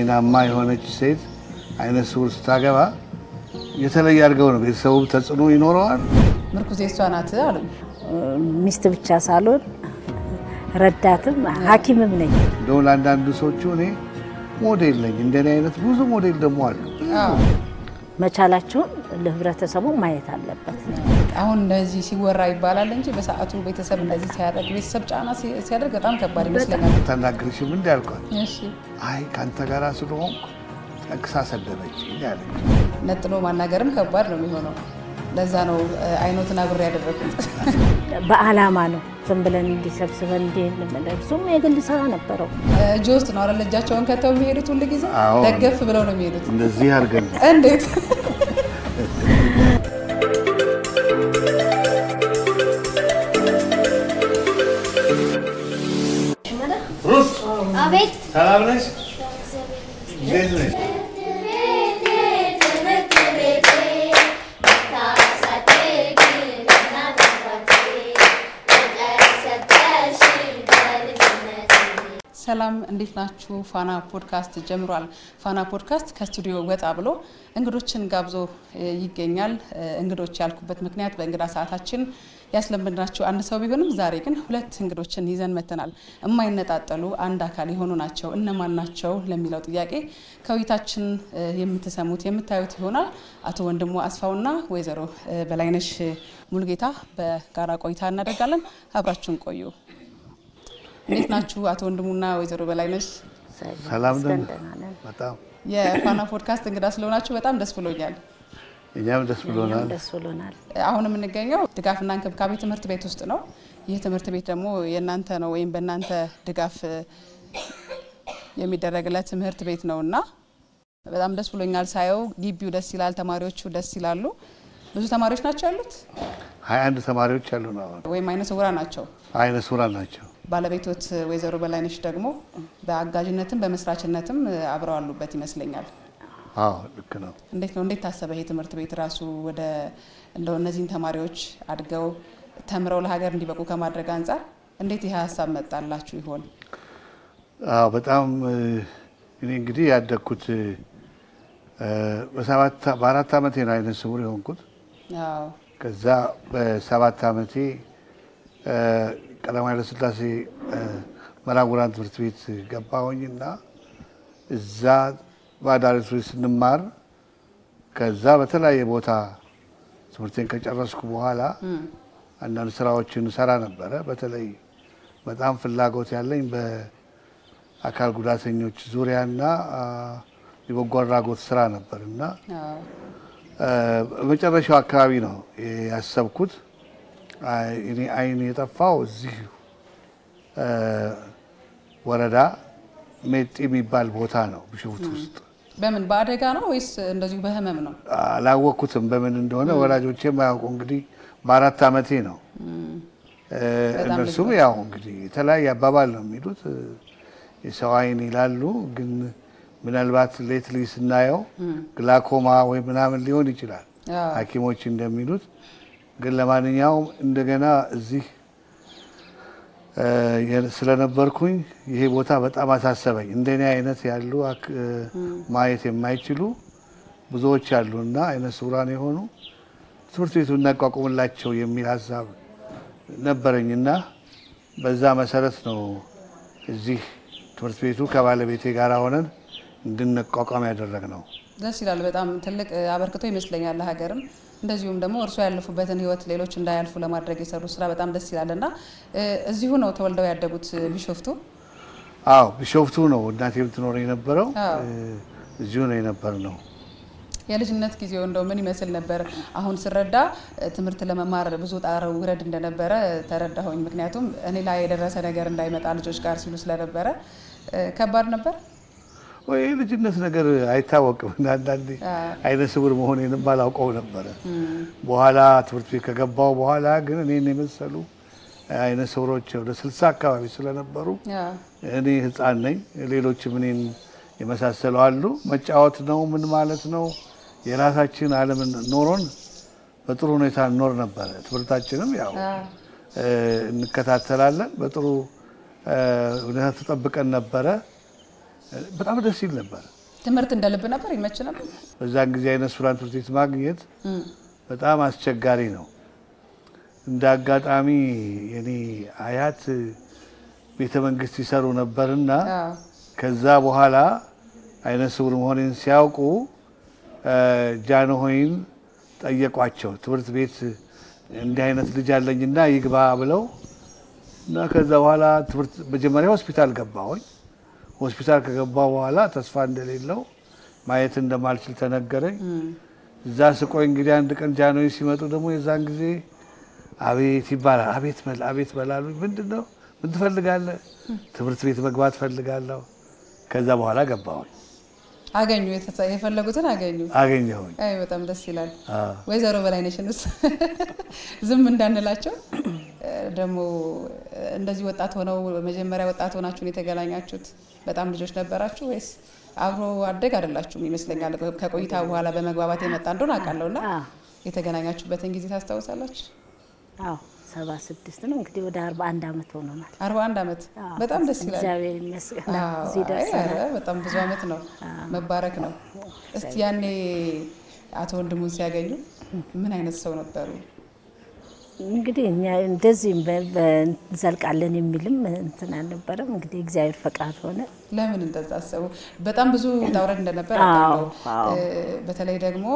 ጤናማ የሆነች ሴት አይነ ስውር ስታገባ የተለየ አድርገው ነው ቤተሰቡ ተጽዕኖ ይኖረዋል። ምርኩዝ የሷ ናት አሉ። ሚስት ብቻ ሳልሆን ረዳትም ሐኪምም ነኝ። ደው ለአንዳንድ ሰዎች እኔ ሞዴል ነኝ እንደኔ አይነት ብዙ ሞዴል ደግሞ አሉ። መቻላቸውን ለህብረተሰቡ ማየት አለበት። አሁን እንደዚህ ሲወራ ይባላል እንጂ በሰዓቱ ቤተሰብ እንደዚህ ሲያደርግ ቤተሰብ ጫና ሲያደርግ በጣም ከባድ ይመስለኛል። ተናግሪሽም እንዳልኳት እሺ አይ ካንተ ጋር ስለሆንኩ ተክሳ ሰደበች ይላል። ነጥሎ ማናገርም ከባድ ነው የሚሆነው። ለዛ ነው አይኖትን አብሬ ያደረኩት። በአላማ ነው ዝም ብለን እንዲሰብስበን እንዲልምለሱም የግል ስራ ነበረው። ጆስት ነው አይደል? እጃቸውን ከተው የሚሄዱት ሁሉ ጊዜ ደገፍ ብለው ነው የሚሄዱት። እንደዚህ አድርገን እንዴት አቤት ሰላም ነሽ? እንዴት ነሽ? ሰላም እንዴት ናችሁ? ፋና ፖድካስት ጀምሯል። ፋና ፖድካስት ከስቱዲዮ ወጣ ብሎ እንግዶችን ጋብዞ ይገኛል። እንግዶች ያልኩበት ምክንያት በእንግዳ ሰዓታችን ያስለምድናችሁ አንድ ሰው ቢሆንም ዛሬ ግን ሁለት እንግዶችን ይዘን መተናል። የማይነጣጠሉ አንድ አካል የሆኑ ናቸው። እነማን ናቸው ለሚለው ጥያቄ ከውይይታችን የምትሰሙት የምታዩት ይሆናል። አቶ ወንድሙ አስፋውና ወይዘሮ በላይነሽ ሙሉጌታ በጋራ ቆይታ እናደርጋለን። አብራችሁን ቆዩ። እንዴት ናችሁ አቶ ወንድሙና ወይዘሮ በላይነሽ? ሰላም ነን። በጣም የፋና ፖድካስት እንግዳ ስለሆናችሁ በጣም ደስ ብሎኛል። እኛም ደስ ብሎናል። አሁን የምንገኘው ድጋፍና እንክብካቤ ትምህርት ቤት ውስጥ ነው። ይህ ትምህርት ቤት ደግሞ የእናንተ ነው ወይም በእናንተ ድጋፍ የሚደረግለት ትምህርት ቤት ነውና በጣም ደስ ብሎኛል። ሳየው ግቢው ደስ ይላል፣ ተማሪዎቹ ደስ ይላሉ። ብዙ ተማሪዎች ናቸው ያሉት? 21 ተማሪዎች አሉ ነው። ወይም አይነ ስውራን ናቸው? አይነ ስውራን ናቸው። ባለቤቶት ወይዘሮ በላይነሽ ደግሞ በአጋዥነትም በመስራችነትም አብረው አሉበት ይመስለኛል። አዎ ልክ ነው። እንዴት ታሰበ ይሄ ትምህርት ቤት ራሱ ወደ እንደው እነዚህን ተማሪዎች አድገው ተምረው ለሀገር እንዲበቁ ከማድረግ አንፃር እንዴት ይሄ ሀሳብ መጣላችሁ ይሆን? በጣም እኔ እንግዲህ ያደግኩት በ4 ዓመቴ ነው አይነ ስውር የሆንኩት። ከዛ በ7 ዓመቴ ቀዳማዊ ኃይለ ሥላሴ መራጉራን ትምህርት ቤት ገባሁኝና እዛ ባዳሪቱ ስንማር ከዛ በተለያየ ቦታ ትምህርቴን ከጨረስኩ በኋላ አንዳንድ ስራዎችን ሰራ ነበረ። በተለይ በጣም ፍላጎት ያለኝ በአካል ጉዳተኞች ዙሪያና የበጎ አድራጎት ስራ ነበርና በመጨረሻው አካባቢ ነው ያሰብኩት። እኔ አይን የጠፋው እዚህ ወረዳ ሜጢ የሚባል ቦታ ነው ቢሾፍቱ ውስጥ። በምን በአደጋ ነው ወይስ እንደዚሁ በህመም ነው? አላወቅኩትም በምን እንደሆነ ወላጆቼ ማያውቁ። እንግዲህ በ4 ዓመቴ ነው። እነሱም ያው እንግዲህ የተለያየ አባባል ነው የሚሉት የሰው አይን ይላሉ። ግን ምናልባት ሌትሊ ስናየው ግላኮማ ወይ ምናምን ሊሆን ይችላል ሐኪሞች እንደሚሉት። ግን ለማንኛውም እንደገና እዚህ ስለነበርኩኝ ይሄ ቦታ በጣም አሳሰበኝ። እንደኔ አይነት ያሉ ማየት የማይችሉ ብዙዎች አሉና አይነ ስውራን የሆኑ ትምህርት ቤቱን እናቋቁምላቸው የሚል ሀሳብ ነበረኝና በዛ መሰረት ነው እዚህ ትምህርት ቤቱ ከባለቤቴ ጋር ሆነን እንድንቋቋም ያደረግነው። ደስ ይላል። በጣም ትልቅ አበርክቶ ይመስለኛል ለሀገርም እንደዚሁም ደግሞ እርሶ ያለፉበትን ህይወት ሌሎች እንዳያልፉ ለማድረግ የሰሩ ስራ በጣም ደስ ይላልና እዚሁ ነው ተወልደው ያደጉት ቢሾፍቱ? አዎ ቢሾፍቱ ነው እናቴ የምትኖር የነበረው። እዚሁ ነው የነበርነው። የልጅነት ጊዜው እንደው ምን ይመስል ነበር? አሁን ስረዳ ትምህርት ለመማር ብዙ ጣር ውረድ እንደነበረ ተረዳሁኝ። ምክንያቱም እኔ ላይ የደረሰ ነገር እንዳይመጣ ልጆች ጋር ሲሉ ስለነበረ ከባድ ነበር። ወይ ልጅነት ነገር አይታወቅም። አንዳንዴ አይነ ስውር መሆኔንም ባላውቀው ነበር። በኋላ ትምህርት ቤት ከገባው በኋላ ግን እኔን የመሰሉ አይነ ስውሮች ወደ 60 አካባቢ ስለነበሩ እኔ ህፃን ነኝ፣ ሌሎችም እኔን የመሳሰሉ አሉ። መጫወት ነው ምን ማለት ነው የራሳችን ዓለም ኖሮን በጥሩ ሁኔታ እንኖር ነበር። ትምህርታችንም ያው እንከታተላለን፣ በጥሩ ሁኔታ ተጠብቀን ነበረ። በጣም ደስ ይል ነበር። ትምህርት እንደልብ ነበር ይመች ነበር በዛን ጊዜ አይነ ስውራን ትምህርት ቤት ማግኘት በጣም አስቸጋሪ ነው እንደ አጋጣሚ የኔ አያት ቤተ መንግስት ይሰሩ ነበርና ከዛ በኋላ አይነ ስውር መሆኔን ሲያውቁ ጃንሆይን ጠየቋቸው ትምህርት ቤት እንዲህ አይነት ልጅ አለኝና ይግባ ብለው እና ከዛ በኋላ ትምህርት መጀመሪያ ሆስፒታል ገባሁኝ ሆስፒታል ከገባሁ በኋላ ተስፋ እንደሌለው ማየት እንደማልችል ተነገረኝ እዛ ስቆይ እንግዲህ አንድ ቀን ጃንሆይ ሲመጡ ደግሞ የዛን ጊዜ አቤት ይባላል አቤት በላሉ ምንድነው ምን ትፈልጋለህ ትምህርት ቤት መግባት ፈልጋለሁ ከዛ በኋላ ገባሁኝ አገኙ የፈለጉትን አገኘሁኝ አይ በጣም ደስ ይላል ወይዘሮ በላይነሽንስ ዝም እንዳንላቸው ደሞ እንደዚህ ወጣት ሆነው መጀመሪያ ወጣት ሆናችሁ ነው የተገናኛችሁት በጣም ልጆች ነበራችሁ ወይስ አብሮ አደግ አይደላችሁም ይመስለኛል ከቆይታ በኋላ በመግባባት የመጣ እንደሆነ አውቃለሁና የተገናኛችሁበትን ጊዜ ታስታውሳላችሁ አዎ 76 ነው እንግዲህ ወደ 41 አመት ሆኖናል 41 አመት በጣም ደስ ይላል እግዚአብሔር ይመስገን እዚህ ደርሰናል በጣም ብዙ አመት ነው መባረክ ነው እስቲ ያኔ አቶ ወንድሙን ሲያገኙ ምን አይነት ሰው ነበሩ እንግዲህ እኛ እንደዚህ በዘልቃለን የሚልም እንትን አልነበረም እንግዲህ እግዚአብሔር ፈቃድ ሆነ ለምን እንደዛ አሰቡ በጣም ብዙ ዳውረድ እንደነበር አውቃለሁ በተለይ ደግሞ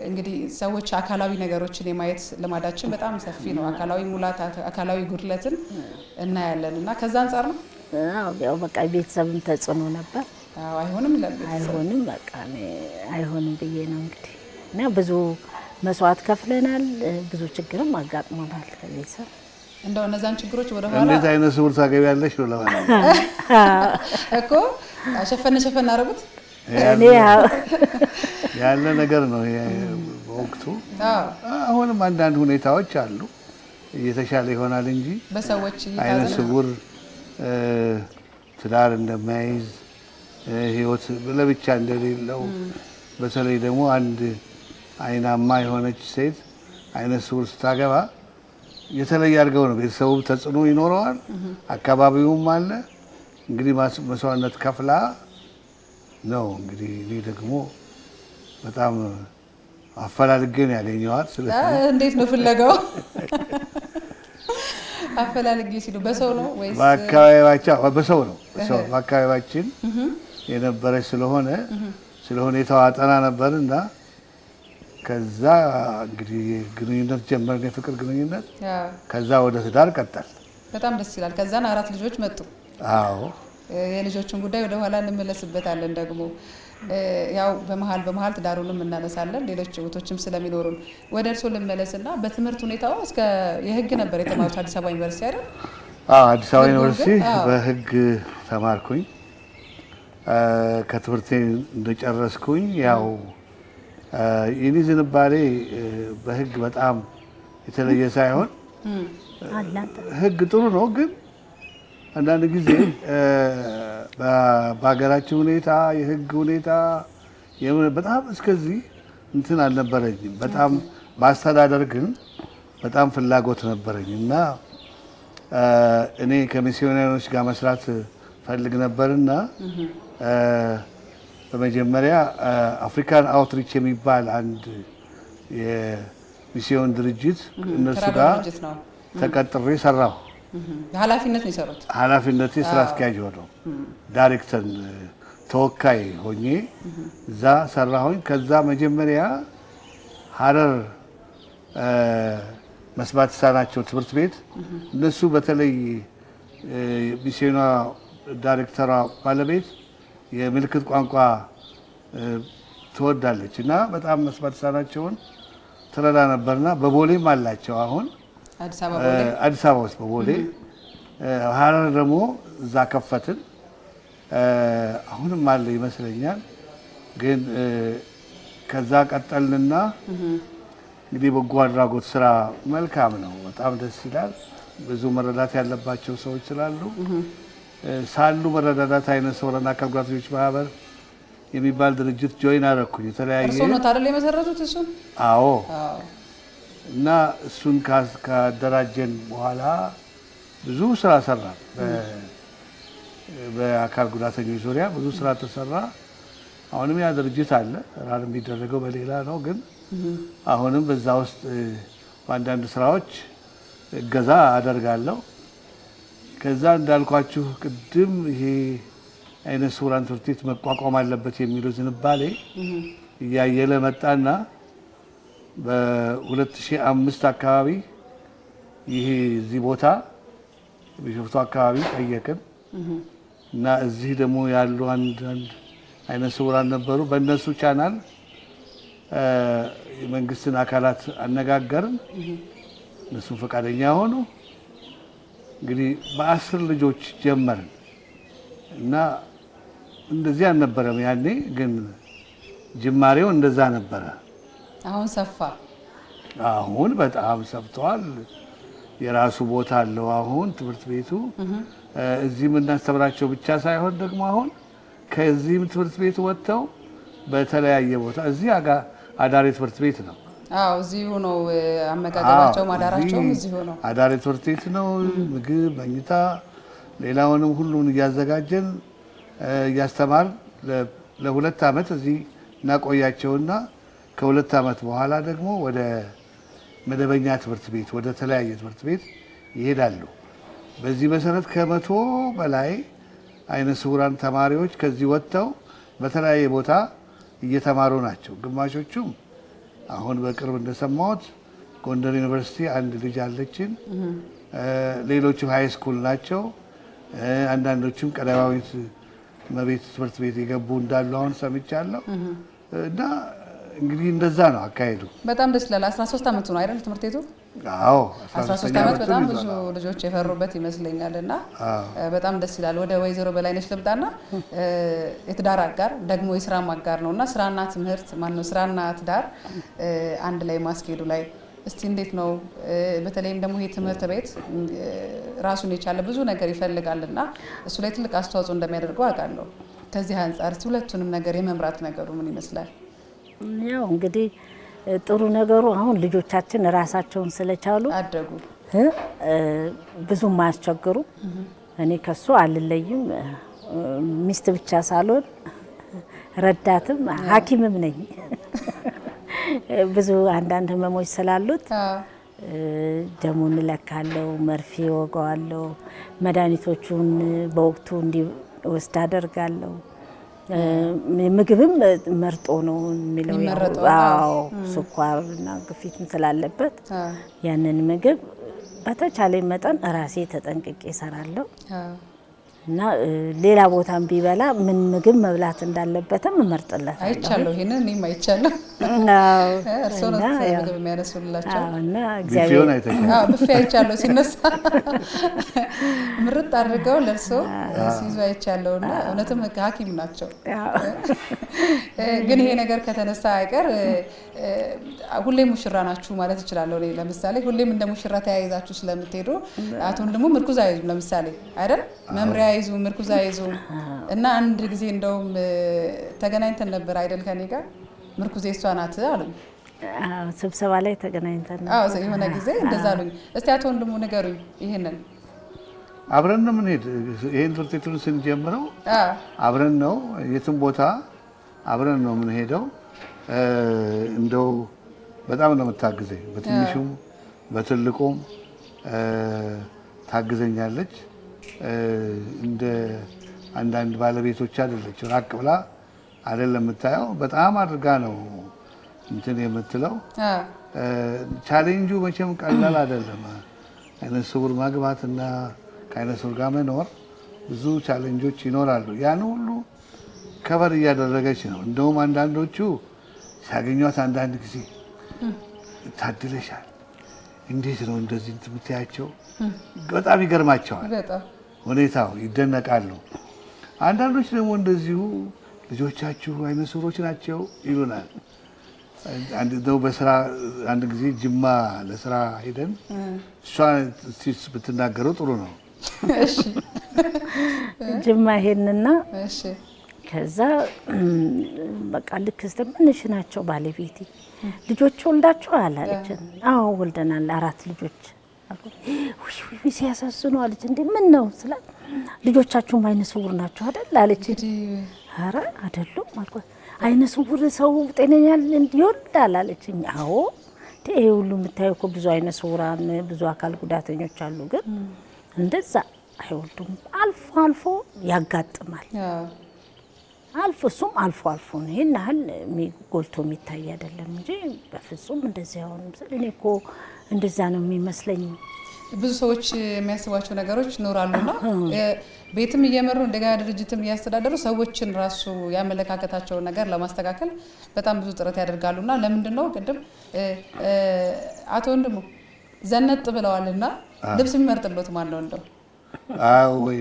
እንግዲህ ሰዎች አካላዊ ነገሮችን የማየት ልማዳችን በጣም ሰፊ ነው አካላዊ ሙላት አካላዊ ጉድለትን እናያለንና ከዛ አንፃር ነው ያው በቃ ቤተሰብም ተጽኖ ነበር አይሆንም አይሆንም በቃ አይሆንም ብዬ ነው እንግዲህ እና ብዙ መስዋዕት ከፍለናል ብዙ ችግርም አጋጥሞናል ከቤተሰብ እንደው እነዛን ችግሮች ወደ ኋላ እንዴት አይነት ስውር ታገቢያለሽ ነው ለማለት እኮ ሸፈን አረጉት እኔ ያለ ነገር ነው በወቅቱ አሁንም አንዳንድ ሁኔታዎች አሉ እየተሻለ ይሆናል እንጂ በሰዎች አይነ ስውር ትዳር እንደማይዝ ህይወት ለብቻ እንደሌለው በተለይ ደግሞ አንድ አይናማ የሆነች ሴት አይነ ስውር ስታገባ የተለየ አድርገው ነው ቤተሰቡ ተጽዕኖ ይኖረዋል አካባቢውም አለ እንግዲህ መስዋዕትነት ከፍላ ነው እንግዲህ እኔ ደግሞ በጣም አፈላልጌ ነው ያገኘኋት ስለዚህ እንዴት ነው ፍለጋው አፈላልጌ ሲሉ በሰው ነው ወይስ በአካባቢያቸው በሰው ነው በአካባቢያችን የነበረች ስለሆነ የተዋጠና ነበርና ከዛ እንግዲህ ግንኙነት ጀመርን የፍቅር ግንኙነት ከዛ ወደ ትዳር ቀጠል በጣም ደስ ይላል ከዛን 4 ልጆች መጡ አዎ የልጆችን ጉዳይ ወደ ኋላ እንመለስበታለን ደግሞ ያው በመሃል ትዳሩንም እናነሳለን ሌሎች ወቶችም ስለሚኖሩን ወደ እርሶ ልመለስና በትምህርት ሁኔታው እስከ የህግ ነበር የተማሩት አዲስ አበባ ዩኒቨርሲቲ አይደል አዲስ አበባ ዩኒቨርሲቲ በህግ ተማርኩኝ ከትምህርቴ እንደጨረስኩኝ ያው የኔ ዝንባሌ በህግ በጣም የተለየ ሳይሆን ህግ ጥሩ ነው ግን አንዳንድ ጊዜ በአገራችን ሁኔታ የህግ ሁኔታ በጣም እስከዚህ እንትን አልነበረኝም በጣም ማስተዳደር ግን በጣም ፍላጎት ነበረኝና እኔ ከሚስዮናውያኖች ጋር መስራት ፈልግ ነበርና በመጀመሪያ አፍሪካን አውትሪች የሚባል አንድ የሚስዮን ድርጅት እነሱ ጋር ተቀጥሬ ሰራሁ ኃላፊነት ነው የሰሩት ኃላፊነቴ ስራ አስኪያጅ ሆነው ዳይሬክተር ተወካይ ሆኜ እዛ ሰራሁኝ ከዛ መጀመሪያ ሐረር መስማት የተሳናቸው ትምህርት ቤት እነሱ በተለይ ሚስዮኗ ዳይሬክተሯ ባለቤት የምልክት ቋንቋ ትወዳለች እና በጣም መስማት የተሳናቸውን ትረዳ ነበርና በቦሌም አላቸው አሁን አዲስ አበባ ውስጥ በቦሌ ሐረር ደግሞ እዛ ከፈትን አሁንም አለ ይመስለኛል ግን ከዛ ቀጠልንና እንግዲህ በጎ አድራጎት ስራ መልካም ነው በጣም ደስ ይላል ብዙ መረዳት ያለባቸው ሰዎች ሳሉ መረዳዳት አይነ ስውራን አካል ጉዳተኞች ማህበር የሚባል ድርጅት ጆይን አደረኩኝ የተለያየ እርሶ ነው ታዲያ የመሰረቱት እሱን አዎ እና እሱን ካደራጀን በኋላ ብዙ ስራ ሰራን በአካል ጉዳተኞች ዙሪያ ብዙ ስራ ተሰራ አሁንም ያ ድርጅት አለ ራን የሚደረገው በሌላ ነው ግን አሁንም በዛ ውስጥ በአንዳንድ ስራዎች እገዛ አደርጋለሁ ከዛ እንዳልኳችሁ ቅድም ይሄ አይነ ስውራን ትምህርት ቤት መቋቋም አለበት የሚለው ዝንባሌ እያየለ መጣና በ2005 አካባቢ ይሄ እዚህ ቦታ ቢሾፍቱ አካባቢ ጠየቅን እና እዚህ ደግሞ ያሉ አንድ አይነ ስውራን ነበሩ በእነሱ ቻናል የመንግስትን አካላት አነጋገርን እነሱ ፈቃደኛ ሆኑ እንግዲህ በ10 ልጆች ጀመርን እና እንደዚህ አልነበረም ያኔ ግን ጅማሬው እንደዛ ነበረ አሁን ሰፋ አሁን በጣም ሰፍቷል የራሱ ቦታ አለው አሁን ትምህርት ቤቱ እዚህም እናስተምራቸው ብቻ ሳይሆን ደግሞ አሁን ከዚህም ትምህርት ቤት ወጥተው በተለያየ ቦታ እዚህ አዳሪ ትምህርት ቤት ነው አው እዚሁ ነው አመጋገባቸው ማዳራቸው እዚሁ ነው አዳሪ ትምህርት ቤት ነው ምግብ መኝታ ሌላውንም ሁሉን ያዘጋጀን ያስተማር ለ2 አመት እዚህ እናቆያቸውና ከ2 አመት በኋላ ደግሞ ወደ መደበኛ ትምህርት ቤት ወደ ተለያየ ትምህርት ቤት ይሄዳሉ በዚህ መሰረት ከመቶ በላይ አይነ ስውራን ተማሪዎች ከዚህ ወጥተው በተለያየ ቦታ እየተማሩ ናቸው ግማሾቹም አሁን በቅርብ እንደሰማሁት ጎንደር ዩኒቨርሲቲ አንድ ልጅ አለችን ሌሎችም ሃይ ስኩል ናቸው አንዳንዶቹም ቀዳማዊት መቤት ትምህርት ቤት የገቡ እንዳሉ አሁን ሰምቻለሁ እና እንግዲህ እንደዛ ነው አካሄዱ በጣም ደስ ይላል 13 አመት ነው አይደል ትምህርት ቤቱ አዎ 13 አመት በጣም ብዙ ልጆች የፈሩበት ይመስለኛልና በጣም ደስ ይላል ወደ ወይዘሮ በላይነሽ ልምጣና የትዳር አጋር ደግሞ የስራ ማጋር ነውና ስራና ትምህርት ማነው ስራና ትዳር አንድ ላይ ማስኬዱ ላይ እስቲ እንዴት ነው በተለይም ደግሞ ይሄ ትምህርት ቤት ራሱን የቻለ ብዙ ነገር ይፈልጋልና እሱ ላይ ትልቅ አስተዋጽኦ እንደሚያደርገው አውቃለሁ ከዚህ አንፃር ሁለቱንም ነገር የመምራት ነገሩ ምን ይመስላል ያው እንግዲህ ጥሩ ነገሩ አሁን ልጆቻችን ራሳቸውን ስለቻሉ አደጉ ብዙ ማያስቸግሩ እኔ ከሱ አልለይም ሚስት ብቻ ሳልሆን ረዳትም ሐኪምም ነኝ ብዙ አንዳንድ ህመሞች ስላሉት ደሙን ለካለው መርፌ ወጋዋለው መድኃኒቶቹን በወቅቱ እንዲወስድ አደርጋለሁ ምግብም መርጦ ነው የሚለው ያው ስኳርና ግፊትም ስላለበት ያንን ምግብ በተቻለ መጠን ራሴ ተጠንቅቄ እሰራለሁ እና ሌላ ቦታም ቢበላ ምን ምግብ መብላት እንዳለበትም መርጥለታለሁ አይቻለሁ ይሄንን እኔም አይቻለሁ አዎ እርሶና ምግብ የሚያነሱላቸው እና እግዚአብሔር ብፌ አይቻለሁ ሲነሳ ምርጥ አድርገው ለርሶ ሲይዙ አይቻለሁና እውነትም ሐኪም ናቸው ግን ይሄ ነገር ከተነሳ አይቀር ሁሌም ሙሽራ ናችሁ ማለት እችላለሁ እኔ ለምሳሌ ሁሌም እንደ ሙሽራ ተያይዛችሁ ስለምትሄዱ አቶን ደግሞ ምርኩዝ አይዙ ለምሳሌ አይደል መምሪያ አይዙ ምርኩዝ አይዙ እና አንድ ጊዜ እንደውም ተገናኝተን ነበር አይደል ከኔ ጋር ምርኩዝ እሷ ናት አሉኝ ስብሰባ ላይ ተገናኝተን አዎ የሆነ ጊዜ እንደዛ አሉኝ እስቲ አቶ ወንድሙ ንገሩኝ ይሄንን አብረን ነው ምንሄድ ይሄን ትርቴቱን ስንጀምረው አብረን ነው የትም ቦታ አብረን ነው ምንሄደው እንደው በጣም ነው የምታግዘኝ በትንሹም በትልቁም ታግዘኛለች እንደ አንዳንድ ባለቤቶች አይደለች ራቅ ብላ አይደለም የምታየው በጣም አድርጋ ነው እንትን የምትለው ቻሌንጁ መቼም ቀላል አይደለም አይነ ስውር ማግባትና ከአይነ ስውር ጋር መኖር ብዙ ቻሌንጆች ይኖራሉ ያን ሁሉ ከበር እያደረገች ነው እንደውም አንዳንዶቹ ሲያገኙት አንዳንድ ጊዜ ታድለሻል እንዴት ነው እንደዚህ እንትምታያቸው በጣም ይገርማቸዋል ሁኔታው ይደነቃሉ አንዳንዶች ደግሞ እንደዚሁ ልጆቻችሁ አይነ ስውሮች ናቸው ይሉናል አንድ ነው በስራ አንድ ጊዜ ጅማ ለስራ ሄደን እሷ ብትናገረው ጥሩ ነው እሺ ጅማ ሄድንና እሺ ከዛ በቃ ልክ ምንሽ ናቸው ባለቤቴ ልጆች ወልዳችሁ አላለችን አዎ ወልደናል 4 ልጆች ወይ ሲያሳስኑ አለች እንዴ ምን ነው ስላ ልጆቻችሁ አይነ ስውር ናቸው አይደል አለች ኧረ አይደሉም አልኳት አይነ ስውር ሰው ጤነኛ ይወልዳል አለችኝ። አዎ ይሄ ሁሉ የምታየው እኮ ብዙ አይነ ስውራን ብዙ አካል ጉዳተኞች አሉ፣ ግን እንደዛ አይወልዱም። አልፎ አልፎ ያጋጥማል። እሱም አልፎ አልፎ ነው። ይሄን ያህል ጎልቶ የሚታይ አይደለም እንጂ በፍጹም እንደዚህ አሁን እኔ እኮ እንደዛ ነው የሚመስለኝ። ብዙ ሰዎች የሚያስባቸው ነገሮች ኖራሉና ቤትም እየመሩ እንደገና ድርጅትም እያስተዳደሩ ሰዎችን ራሱ ያመለካከታቸውን ነገር ለማስተካከል በጣም ብዙ ጥረት ያደርጋሉና ለምንድን ነው ቅድም አቶ ወንድሙ ዘነጥ ብለዋልና ልብስ የሚመርጥሎት ማን ነው እንደው? ወይ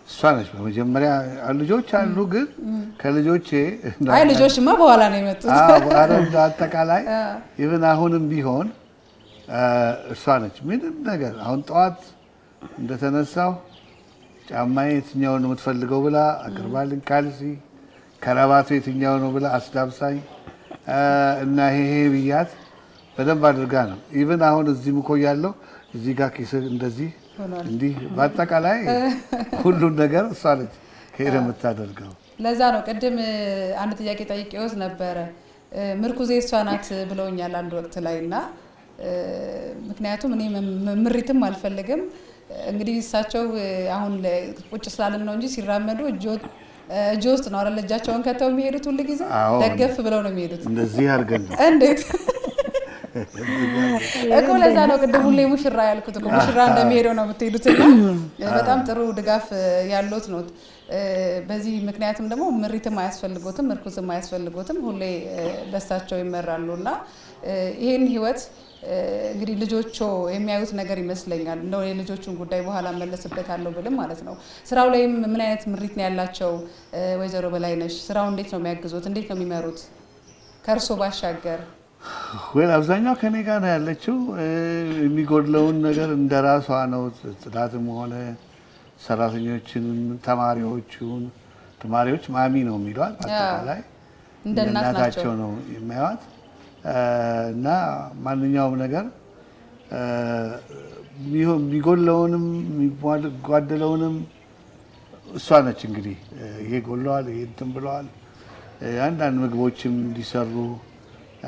እሷ ነች በመጀመሪያ። ልጆች አሉ ግን ከልጆቼ ልጆችማ በኋላ ነው የመጡት። አጠቃላይ ኢቭን አሁንም ቢሆን እሷ ነች ምንም ነገር። አሁን ጠዋት እንደተነሳው ጫማዬ የትኛው ነው የምትፈልገው ብላ አቅርባልኝ፣ ካልሲ ከረባቱ የትኛው ነው ብላ አስዳብሳኝ እና ይሄ ብያት በደንብ አድርጋ ነው። ኢቭን አሁን እዚህም እኮ ያለው እዚህ ጋር ኪስ እንደዚህ እንዲህ በአጠቃላይ ሁሉን ነገር እሷ ነች ሄደ የምታደርገው። ለዛ ነው ቅድም አንድ ጥያቄ ጠይቄውስ ነበረ ምርኩዜ እሷ ናት ብለውኛል አንድ ወቅት ላይና ምክንያቱም እኔ ምሪትም አልፈልግም። እንግዲህ እሳቸው አሁን ቁጭ ስላልን ነው እንጂ ሲራመዱ እጅ ውስጥ ነው አይደል እጃቸውን ከተው የሚሄዱት ሁሉ ጊዜ ደገፍ ብለው ነው የሚሄዱት። እንደዚህ አድርገን እንዴት እኮ ለዛ ነው ቅድም ሁሌ ሙሽራ ያልኩት እኮ ሙሽራ እንደሚሄደው ነው የምትሄዱትና በጣም ጥሩ ድጋፍ ያሉት ነው። በዚህ ምክንያቱም ደግሞ ምሪትም አያስፈልጎትም ምርኩዝም አያስፈልጎትም ሁሌ በሳቸው ይመራሉና ይሄን ህይወት እንግዲህ ልጆቹ የሚያዩት ነገር ይመስለኛል። እንደው የልጆቹን ጉዳይ በኋላ መለስበታለሁ ብልም ማለት ነው። ስራው ላይ ምን አይነት ምሪት ነው ያላቸው ወይዘሮ በላይነሽ? ስራው እንዴት ነው የሚያግዙት? እንዴት ነው የሚመሩት? ከርሶ ባሻገር ወይ አብዛኛው ከኔ ጋር ነው ያለችው። የሚጎድለውን ነገር እንደራሷ ነው። ጽዳትም ሆነ ሰራተኞችን ተማሪዎች ማሚ ነው የሚሏት አጠቃላይ እንደ እናታቸው ነው የሚያዩት እና ማንኛውም ነገር የሚጎድለውንም የሚጓደለውንም እሷ ነች። እንግዲህ ይሄ ጎድለዋል ይሄ እንትን ብለዋል አንዳንድ ምግቦችም እንዲሰሩ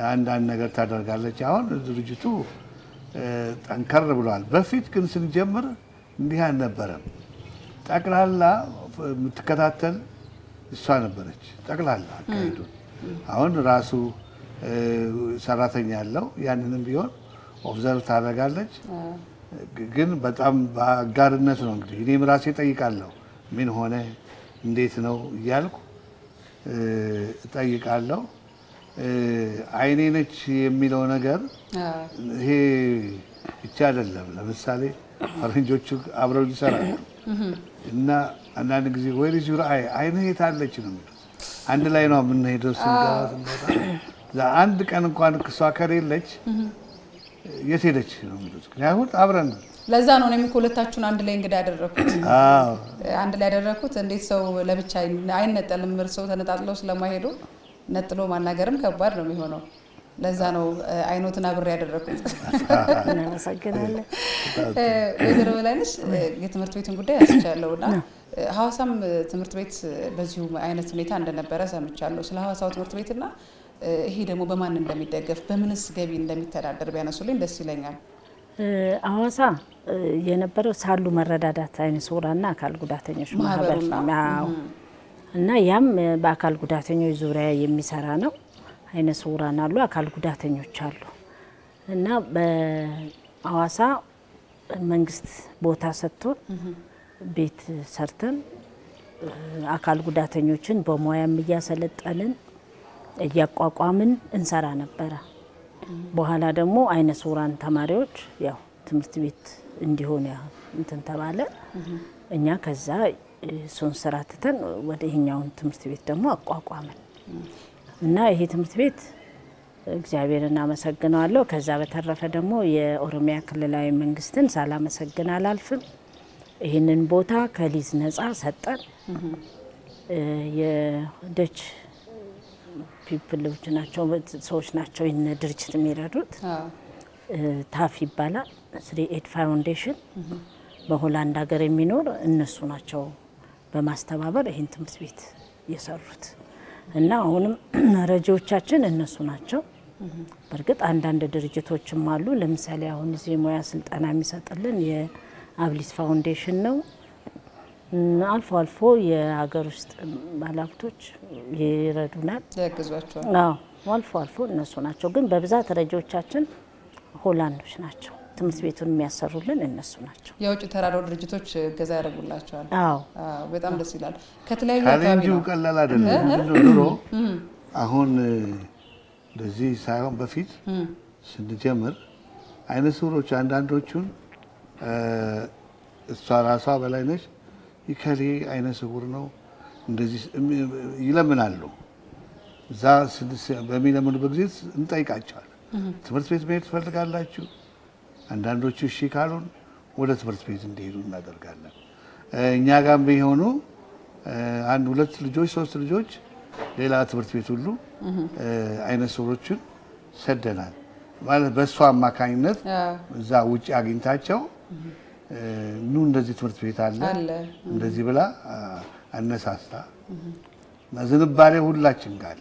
አንዳንድ ነገር ታደርጋለች። አሁን ድርጅቱ ጠንከር ብሏል። በፊት ግን ስንጀምር እንዲህ አልነበረም። ጠቅላላ የምትከታተል እሷ ነበረች ጠቅላላ አካሄዱን። አሁን ራሱ ሰራተኛ ያለው ያንንም ቢሆን ኦብዘርቭ ታደርጋለች። ግን በጣም በአጋርነት ነው። እንግዲህ እኔም ራሴ ጠይቃለሁ ምን ሆነ እንዴት ነው እያልኩ ጠይቃለሁ። አይኔ ነች የሚለው ነገር ይሄ ብቻ አይደለም። ለምሳሌ ፈረንጆቹ አብረው ይሰራሉ እና አንዳንድ ጊዜ ወይ ዙር አይኔ የታለች ነው የሚሉት። አንድ ላይ ነው የምንሄደው ስንገባ አንድ ቀን እንኳን እሷ ከሌለች የት ሄደች ነው የሚሉት። ምክንያቱም አብረን ለዛ ነው እኔም ሁለታችሁን አንድ ላይ እንግዳ ያደረኩት። አንድ ላይ ያደረኩት እንዴት ሰው ለብቻ አይነጠልም። እርሰው ተነጣጥለው ስለማይሄዱ ነጥሎ ማናገርም ከባድ ነው የሚሆነው። ለዛ ነው አይኖትን አብሬ ያደረኩት። እናመሰግናለን። ወይዘሮ በላይነሽ የትምህርት ቤትን ጉዳይ አስቻለውና ሐዋሳም ትምህርት ቤት በዚሁ አይነት ሁኔታ እንደነበረ ሰምቻለሁ። ስለ ሐዋሳው ትምህርት ቤትና ይሄ ደግሞ በማን እንደሚደገፍ በምንስ ገቢ እንደሚተዳደር ቢያነሱልኝ ደስ ይለኛል። ሐዋሳ የነበረው ሳሉ መረዳዳት አይነ ስውራንና አካል ጉዳተኞች ማህበር ነው እና ያም በአካል ጉዳተኞች ዙሪያ የሚሰራ ነው። አይነ ስውራን አሉ አካል ጉዳተኞች አሉ እና በሐዋሳ መንግስት ቦታ ሰጥቶን ቤት ሰርተን አካል ጉዳተኞችን በሙያም እያሰለጠንን እያቋቋምን እንሰራ ነበር። በኋላ ደግሞ አይነ ስውራን ተማሪዎች ያው ትምህርት ቤት እንዲሆን እንትን ተባለ። እኛ ከዛ ሶን ስራተን ወደ ይሄኛውን ትምህርት ቤት ደግሞ አቋቋመን እና ይሄ ትምህርት ቤት እግዚአብሔርን አመሰግናለሁ። ከዛ በተረፈ ደግሞ የኦሮሚያ ክልላዊ መንግስትን ሳላመሰግን አላልፍም። ይሄንን ቦታ ከሊዝ ነፃ ሰጠን። የደች ፒፕሎች ናቸው ሰዎች ናቸው ይሄን ድርጅት የሚረዱት። ታፍ ይባላል 3 ፋውንዴሽን በሆላንድ ሀገር የሚኖር እነሱ ናቸው በማስተባበር ይሄን ትምህርት ቤት የሰሩት እና አሁንም ረጂዎቻችን እነሱ ናቸው። በርግጥ አንዳንድ ድርጅቶችም አሉ። ለምሳሌ አሁን እዚህ ሙያ ስልጠና የሚሰጥልን የአብሊስ ፋውንዴሽን ነው። አልፎ አልፎ የሀገር ውስጥ ባለሀብቶች ይረዱናል፣ ያግዟቸዋል። አልፎ አልፎ እነሱ ናቸው። ግን በብዛት ረጂዎቻችን ሆላንዶች ናቸው። ትምህርት ቤቱን የሚያሰሩልን እነሱ ናቸው። የውጭ ተራድኦ ድርጅቶች እገዛ ያደርጉላቸዋል። በጣም ደስ ይላል። ከተለያዩ አካባቢ ነው። ቀላል አይደለም። ድሮ አሁን እንደዚህ ሳይሆን በፊት ስንጀምር አይነ ስውሮች አንዳንዶቹን እሷ ራሷ በላይነሽ ይከሌ አይነ ስውር ነው እንደዚህ ይለምናሉ። እዛ በሚለምኑበት ጊዜ እንጠይቃቸዋለን። ትምህርት ቤት መሄድ ትፈልጋላችሁ? አንዳንዶቹ እሺ ካሉን ወደ ትምህርት ቤት እንዲሄዱ እናደርጋለን። እኛ ጋርም ቢሆኑ አንድ ሁለት ልጆች ሶስት ልጆች ሌላ ትምህርት ቤት ሁሉ አይነ ስውሮችን ሰደናል። ማለት በእሷ አማካኝነት እዛ ውጭ አግኝታቸው ኑ እንደዚህ ትምህርት ቤት አለ እንደዚህ ብላ አነሳስታ ዝንባሌ ሁላችን ጋር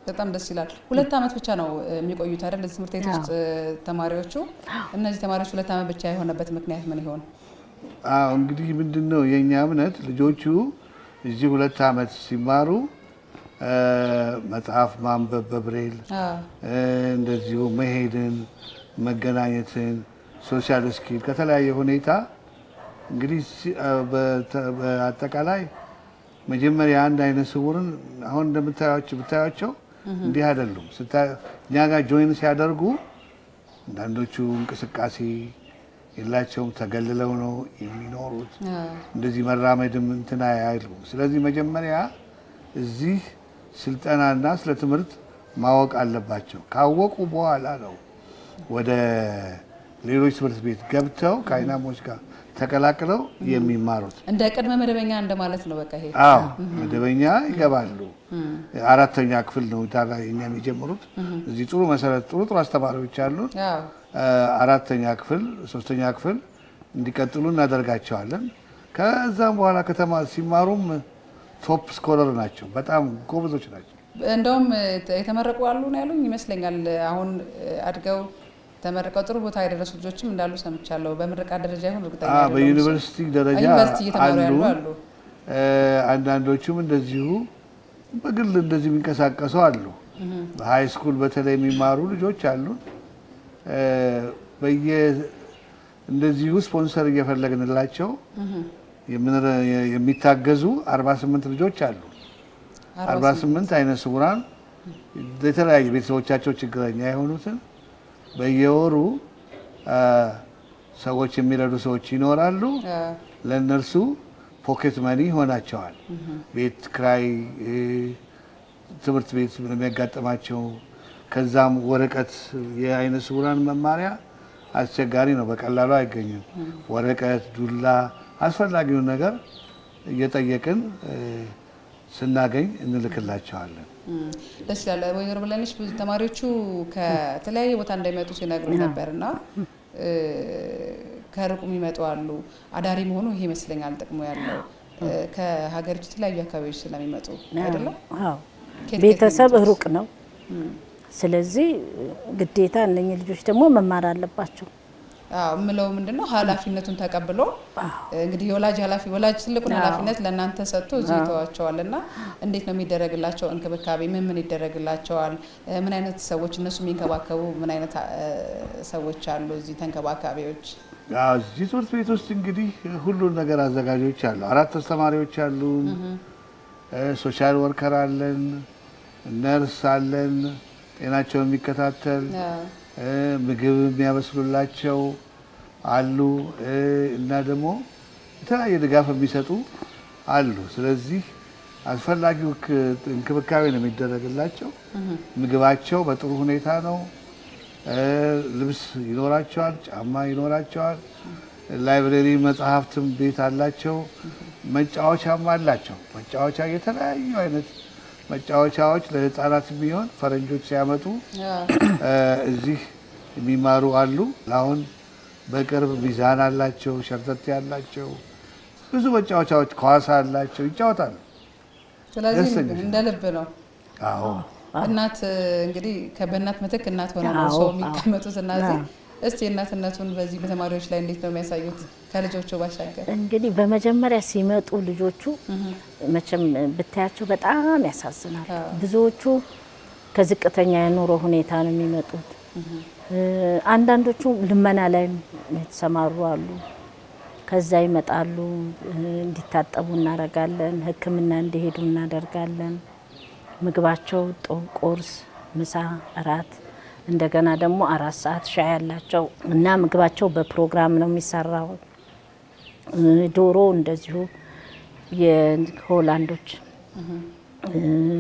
በጣም ደስ ይላል። 2 አመት ብቻ ነው የሚቆዩት አይደል ትምህርት ቤት ውስጥ ተማሪዎቹ? እነዚህ ተማሪዎች 2 አመት ብቻ የሆነበት ምክንያት ምን ይሆን? እንግዲህ ምንድነው የኛ እምነት ልጆቹ እዚህ 2 አመት ሲማሩ መጽሐፍ ማንበብ በብሬል እንደዚሁ መሄድን መገናኘትን ሶሻል ስኪል ከተለያየ ሁኔታ እንግዲህ በአጠቃላይ መጀመሪያ አንድ አይነ ስውርን አሁን እንደምታያቸው እንዲህ አይደሉም። እኛ ጋር ጆይን ሲያደርጉ አንዳንዶቹ እንቅስቃሴ የላቸውም፣ ተገልለው ነው የሚኖሩት። እንደዚህ መራመድም እንትና አይሉ። ስለዚህ መጀመሪያ እዚህ ስልጠናና ስለ ትምህርት ማወቅ አለባቸው። ካወቁ በኋላ ነው ወደ ሌሎች ትምህርት ቤት ገብተው ከአይናሞች ጋር ተቀላቅለው የሚማሩት። እንደ ቅድመ መደበኛ እንደማለት ነው። በቃ ይሄ መደበኛ ይገባሉ። 4ኛ ክፍል ነው ታዲያ የሚጀምሩት። እዚህ ጥሩ መሰረት ጥሩ አስተማሪዎች አሉ። 4ኛ ክፍል 3ኛ ክፍል እንዲቀጥሉ እናደርጋቸዋለን። ከዛም በኋላ ከተማ ሲማሩም ቶፕ ስኮለር ናቸው። በጣም ጎበዞች ናቸው። እንደውም የተመረቁ አሉ ነው ያሉኝ ይመስለኛል። አሁን አድገው ተመረቀው ጥሩ ቦታ የደረሱ ልጆችም እንዳሉ ሰምቻለሁ። በምርቃት ደረጃ ይሁን እርግጠኛ አይደለም። በዩኒቨርሲቲ ደረጃ አሉ። አንዳንዶቹም እንደዚሁ በግል እንደዚህ የሚንቀሳቀሱ አሉ። በሃይ ስኩል በተለይ የሚማሩ ልጆች አሉ። እንደዚሁ ስፖንሰር እየፈለግንላቸው የሚታገዙ 48 ልጆች አሉ። 48 አይነ ስውራን የተለያየ ቤተሰቦቻቸው ችግረኛ የሆኑትን በየወሩ ሰዎች የሚረዱ ሰዎች ይኖራሉ። ለነርሱ ፖኬት ማኒ ሆናቸዋል። ቤት ክራይ፣ ትምህርት ቤት የሚያጋጥማቸው ከዛም ወረቀት የአይነ ስውራን መማሪያ አስቸጋሪ ነው፣ በቀላሉ አይገኝም። ወረቀት፣ ዱላ አስፈላጊውን ነገር እየጠየቅን ስናገኝ እንልክላቸዋለን። ደስ ይላል። ወይዘሮ በላይነሽ ብዙ ተማሪዎቹ ከተለያየ ቦታ እንደሚመጡ ሲነግሩ ነበርና ከርቁም ይመጡ አሉ። አዳሪ መሆኑ ይሄ ይመስለኛል ጥቅሙ ያለው ከሀገሪቱ የተለያዩ አካባቢዎች ስለሚመጡ አይደለም? ቤተሰብ ሩቅ ነው። ስለዚህ ግዴታ እነኚህ ልጆች ደግሞ መማር አለባቸው። ምለው ምንድነው ኃላፊነቱን ተቀብሎ እንግዲህ ወላጅ ትልቁን ኃላፊነት ለእናንተ ሰጥቶ እዚህ ተዋቸዋልና እንዴት ነው የሚደረግላቸው እንክብካቤ? ምን ይደረግላቸዋል? ምን አይነት ሰዎች እነሱ የሚንከባከቡ ምን አይነት ሰዎች አሉ እዚህ ተንከባካቢዎች? እዚህ ትምህርት ቤት ውስጥ እንግዲህ ሁሉን ነገር አዘጋጆች አሉ። 4 አስተማሪዎች አሉ። ሶሻል ወርከር አለን፣ ነርስ አለን፣ ጤናቸውን የሚከታተል ምግብ የሚያበስሉላቸው አሉ እና ደግሞ የተለያየ ድጋፍ የሚሰጡ አሉ። ስለዚህ አስፈላጊው እንክብካቤ ነው የሚደረግላቸው። ምግባቸው በጥሩ ሁኔታ ነው። ልብስ ይኖራቸዋል፣ ጫማ ይኖራቸዋል። ላይብረሪ መጽሐፍትም ቤት አላቸው። መጫወቻም አላቸው። መጫወቻ የተለያዩ አይነት መጫወቻዎች ለህፃናት ቢሆን ፈረንጆች ሲያመጡ እዚህ የሚማሩ አሉ። አሁን በቅርብ ሚዛን አላቸው፣ ሸርተቴ አላቸው፣ ብዙ መጫወቻዎች ኳስ አላቸው፣ ይጫወታሉ። ስለዚህ እንደ ልብ ነው አዎ እናት እንግዲህ ከበእናት ምትክ እናት ሆነ ነው ሰው የሚቀመጡት እናት እስቲ እናትነቱን በዚህ በተማሪዎች ላይ እንዴት ነው የሚያሳዩት ከልጆቹ ባሻገር እንግዲህ በመጀመሪያ ሲመጡ ልጆቹ መቼም ብታያቸው በጣም ያሳዝናል ብዙዎቹ ከዝቅተኛ የኑሮ ሁኔታ ነው የሚመጡት አንዳንዶቹ ልመና ላይ የተሰማሩ አሉ ከዛ ይመጣሉ እንዲታጠቡ እናደርጋለን ህክምና እንዲሄዱ እናደርጋለን ምግባቸው ቁርስ ምሳ እራት እንደገና ደግሞ 4 ሰዓት ሻይ ያላቸው እና ምግባቸው በፕሮግራም ነው የሚሰራው ዶሮ እንደዚሁ የሆላንዶች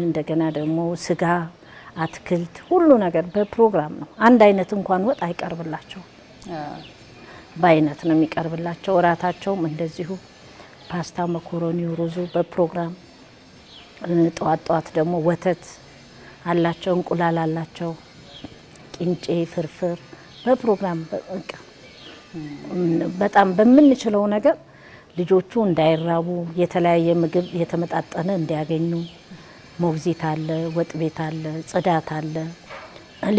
እንደገና ደግሞ ስጋ አትክልት ሁሉ ነገር በፕሮግራም ነው አንድ አይነት እንኳን ወጥ አይቀርብላቸው በአይነት ነው የሚቀርብላቸው እራታቸውም እንደዚሁ ፓስታ መኮሮኒ ሩዙ በፕሮግራም ጧት ደግሞ ወተት አላቸው እንቁላል አላቸው ቅንጬ ፍርፍር በፕሮግራም በጣም በመንችለው ነገር ልጆቹ እንዳይራቡ የተለያየ ምግብ የተመጣጠነ እንዲያገኙ ሞግዚት አለ ወጥ ቤት አለ ጽዳት አለ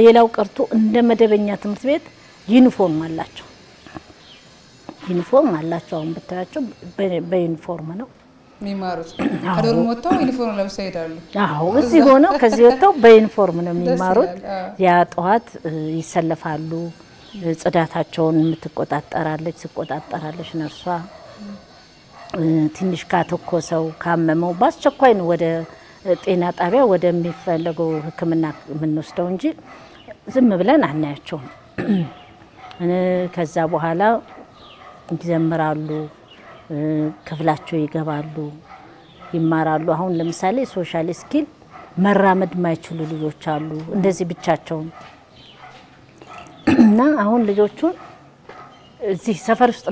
ሌላው ቀርቶ እንደ መደበኛ ትምህርት ቤት ዩኒፎርም አላቸው አሁን ብታያቸው በዩኒፎርም ነው የሚማሩት ከዶርም ወጥተው ዩኒፎርም ለብሰው ይሄዳሉ አዎ እዚህ ሆነው ከዚህ ወጥተው በዩኒፎርም ነው የሚማሩት ያ ጧት ይሰለፋሉ ጽዳታቸውን ትቆጣጠራለች ነርሷ ትንሽ ካተኮሰው ካመመው ባስቸኳይ ነው ወደ ጤና ጣቢያ ወደሚፈልገው ህክምና ምንወስደው እንጂ ዝም ብለን አናያቸው ከዛ በኋላ ይዘምራሉ ክፍላቸው ይገባሉ ይማራሉ አሁን ለምሳሌ ሶሻል ስኪል መራመድ ማይችሉ ልጆች አሉ እንደዚህ ብቻቸውን እና አሁን ልጆቹን እዚህ ሰፈር ውስጥ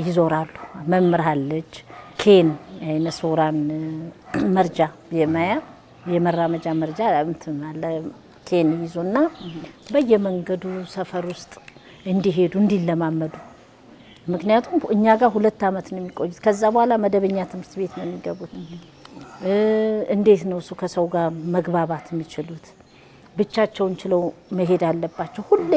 ይዞራሉ መምርሃለች ኬን አይነሶራን መርጃ የመራመጃ መርጃ እንተናለ ኬን ይዙና በየመንገዱ ሰፈር ውስጥ እንዲሄዱ እንዲለማመዱ ምክንያቱም እኛ ጋር 2 አመት ነው የሚቆዩት ከዛ በኋላ መደበኛ ትምህርት ቤት ነው የሚገቡት እንዴት ነው እሱ ከሰው ጋር መግባባት የሚችሉት ብቻቸውን ችለው መሄድ አለባቸው ሁሌ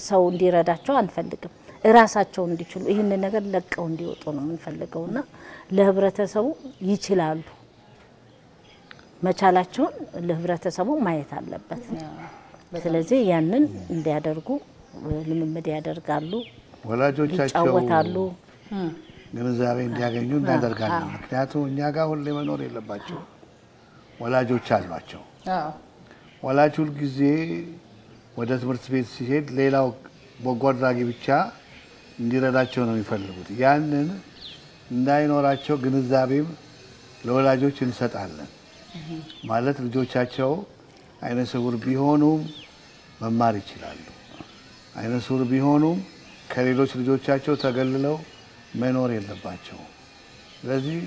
ሰው እንዲረዳቸው አንፈልግም ራሳቸው እንዲችሉ ይሄን ነገር ለቀው እንዲወጡ ነው የምንፈልገውና ለህብረተሰቡ ይችላሉ መቻላቸው ለህብረተሰቡ ማየት አለበት ስለዚህ ያንን እንዲያደርጉ ልምምድ ያደርጋሉ ወላጆቻቸው ይጫወታሉ ግንዛቤ እንዲያገኙ እናደርጋለን ምክንያቱም እኛ ጋር ሁሌ መኖር የለባቸው ወላጆች አሏቸው ወላጆች ሁሉ ጊዜ ወደ ትምህርት ቤት ሲሄድ ሌላው በጓድራጊ ብቻ እንዲረዳቸው ነው የሚፈልጉት ያንን እንዳይኖራቸው ግንዛቤም ለወላጆች እንሰጣለን ማለት ልጆቻቸው አይነ ስውር ቢሆኑም መማር ይችላሉ አይነ ስውር ቢሆኑም ከሌሎች ልጆቻቸው ተገልለው መኖር የለባቸው ስለዚህ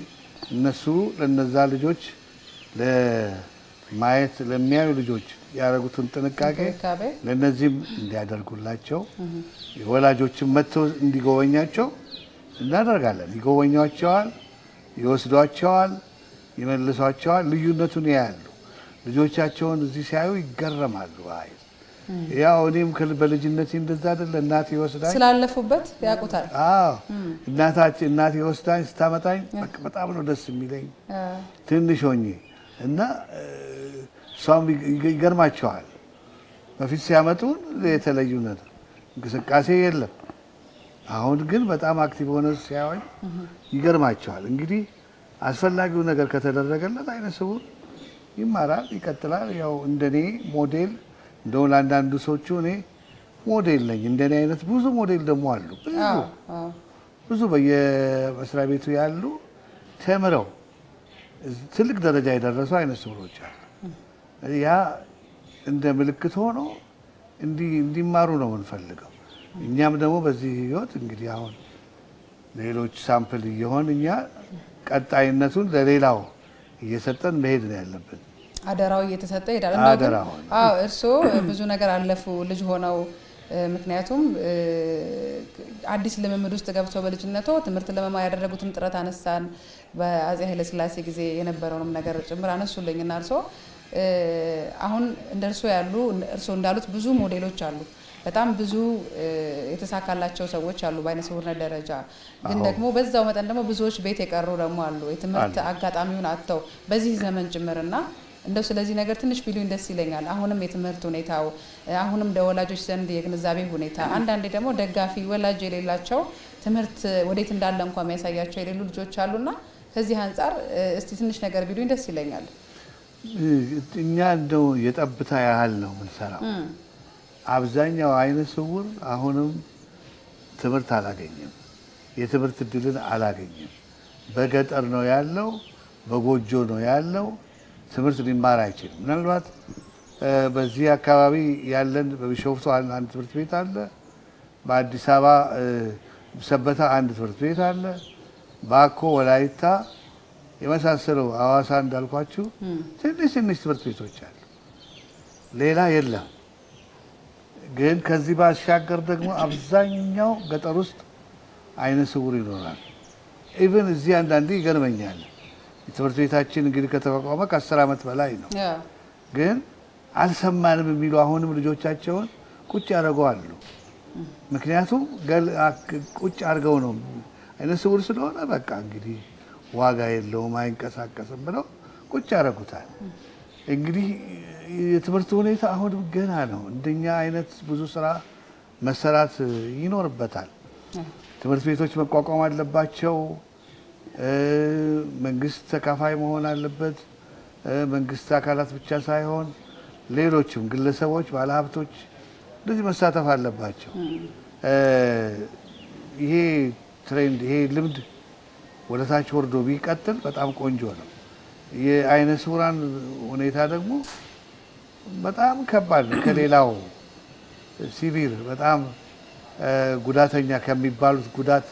እነሱ ለነዛ ልጆች ለማየት ለሚያዩ ልጆች ያረጉትን ጥንቃቄ ለነዚህም እንዲያደርጉላቸው ወላጆችም መጥተው እንዲጎበኛቸው እናደርጋለን ይጎበኛቸዋል ይወስዷቸዋል ይመልሷቸዋል ልዩነቱን ያያሉ ልጆቻቸውን እዚህ ሲያዩ ይገረማሉ አይ ያው እኔም በልጅነቴ እንደዛ አይደለ እናቴ ወስዳኝ ስላለፉበት ያቁታል አዎ እናቴ ወስዳኝ ስታመጣኝ በጣም ነው ደስ የሚለኝ ትንሽ ሆኜ እና ሷም ይገርማቸዋል በፊት ሲያመጡን የተለዩ ነገር እንቅስቃሴ የለም አሁን ግን በጣም አክቲቭ ሆነ ሲያዩኝ ይገርማቸዋል እንግዲህ አስፈላጊው ነገር ከተደረገለት አይነ ስውር ይማራል ይቀጥላል ያው እንደኔ ሞዴል እንደው ለአንዳንዱ ሰዎች እኔ ሞዴል ነኝ እንደኔ አይነት ብዙ ሞዴል ደግሞ አሉ ብዙ በየመስሪያ ቤቱ ያሉ ተምረው ትልቅ ደረጃ የደረሱ አይነ ስውሮች አሉ ያ እንደ ምልክት ሆኖ እንዲማሩ ነው የምንፈልገው እኛም ደግሞ በዚህ ህይወት እንግዲህ አሁን ሌሎች ሳምፕል ይሆን እኛ ቀጣይነቱን ለሌላው እየሰጠን መሄድ ነው ያለብን አደራው እየተሰጠ ይላል እርሶ ብዙ ነገር አለፉ ልጅ ሆነው ምክንያቱም አዲስ ለመምድ ውስጥ ገብተው በልጅነቱ ትምህርት ለመማር ያደረጉትን ጥረት አነሳን በአፄ ኃይለ ሥላሴ ጊዜ የነበረውንም ነገር ጭምር አነሱልኝና እርሶ አሁን እንደርሶ ያሉ እርሶ እንዳሉት ብዙ ሞዴሎች አሉ በጣም ብዙ የተሳካላቸው ሰዎች አሉ በአይነ ስውርነት ደረጃ ግን ደግሞ በዛው መጠን ደግሞ ብዙዎች ቤት የቀሩ ደግሞ አሉ የትምህርት አጋጣሚውን አጥተው በዚህ ዘመን ጭምርና እንደው ስለዚህ ነገር ትንሽ ቢሉኝ ደስ ይለኛል አሁንም የትምህርት ሁኔታው አሁንም ደወላጆች ዘንድ የግንዛቤ ሁኔታ አንዳንዴ ደግሞ ደጋፊ ወላጅ የሌላቸው ትምህርት ወዴት እንዳለ እንኳን የሚያሳያቸው የሌሉ ልጆች አሉና ከዚህ አንፃር እስቲ ትንሽ ነገር ቢሉኝ ደስ ይለኛል እኛ እንደው የጠብታ ያህል ነው ምንሰራው አብዛኛው አይነ ስውር አሁንም ትምህርት አላገኘም የትምህርት ዕድልን አላገኘም በገጠር ነው ያለው በጎጆ ነው ያለው ትምህርት ሊማር አይችልም ምናልባት በዚህ አካባቢ ያለን በቢሾፍቱ አንድ ትምህርት ቤት አለ በአዲስ አበባ ሰበታ አንድ ትምህርት ቤት አለ ባኮ ወላይታ የመሳሰለው አዋሳ እንዳልኳችሁ ትንሽ ትምህርት ቤቶች አሉ ሌላ የለም ግን ከዚህ ባሻገር ደግሞ አብዛኛው ገጠር ውስጥ አይነ ስውር ይኖራል ኢቭን እዚህ አንዳንዴ ይገርመኛል ትምህርት ቤታችን እንግዲህ ከተቋቋመ ከ10 ዓመት በላይ ነው ግን አልሰማንም የሚሉ አሁንም ልጆቻቸውን ቁጭ ያደርጋሉ ምክንያቱም ቁጭ አድርገው ነው አይነ ስውር ስለሆነ በቃ እንግዲህ ዋጋ የለውም አይንቀሳቀስም ብለው ቁጭ ያደርጉታል እንግዲህ የትምህርት ሁኔታ አሁን ገና ነው እንደኛ አይነት ብዙ ስራ መሰራት ይኖርበታል ትምህርት ቤቶች መቋቋም አለባቸው መንግስት ተካፋይ መሆን አለበት መንግስት አካላት ብቻ ሳይሆን ሌሎችም ግለሰቦች ባለሀብቶች እንደዚህ መሳተፍ አለባቸው ይሄ ትሬንድ ይሄ ልምድ ወለታች ወርዶ ቢቀጥል በጣም ቆንጆ ነው የአይነ ስውራን ሁኔታ ደግሞ በጣም ከባድ ነው ከሌላው ሲቪር በጣም ጉዳተኛ ከሚባሉት ጉዳት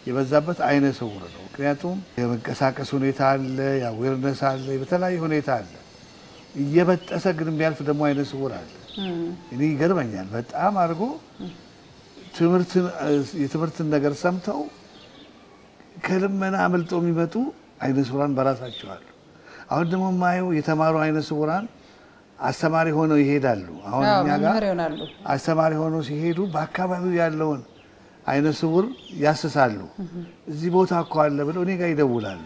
የበዛበት አይነ ስውር ነው ምክንያቱም የመንቀሳቀስ ሁኔታ አለ ያዌርነስ አለ በተለያየ ሁኔታ አለ እየበጠሰ ግን የሚያልፍ ደግሞ አይነ ስውር አለ እኔ ይገርመኛል በጣም አድርጎ የትምህርትን ነገር ሰምተው ከልመና አመልጦ የሚመጡ አይነ ስውራን በራሳቸው አሉ አሁን ደግሞ ማየው የተማሩ አይነ ስውራን አስተማሪ ሆነው ይሄዳሉ አሁን እኛ ጋር አስተማሪ ሆነው ሲሄዱ በአካባቢው ያለውን አይነ ስውር ያስሳሉ እዚህ ቦታ እኮ አለ ብለው እኔ ጋር ይደውላሉ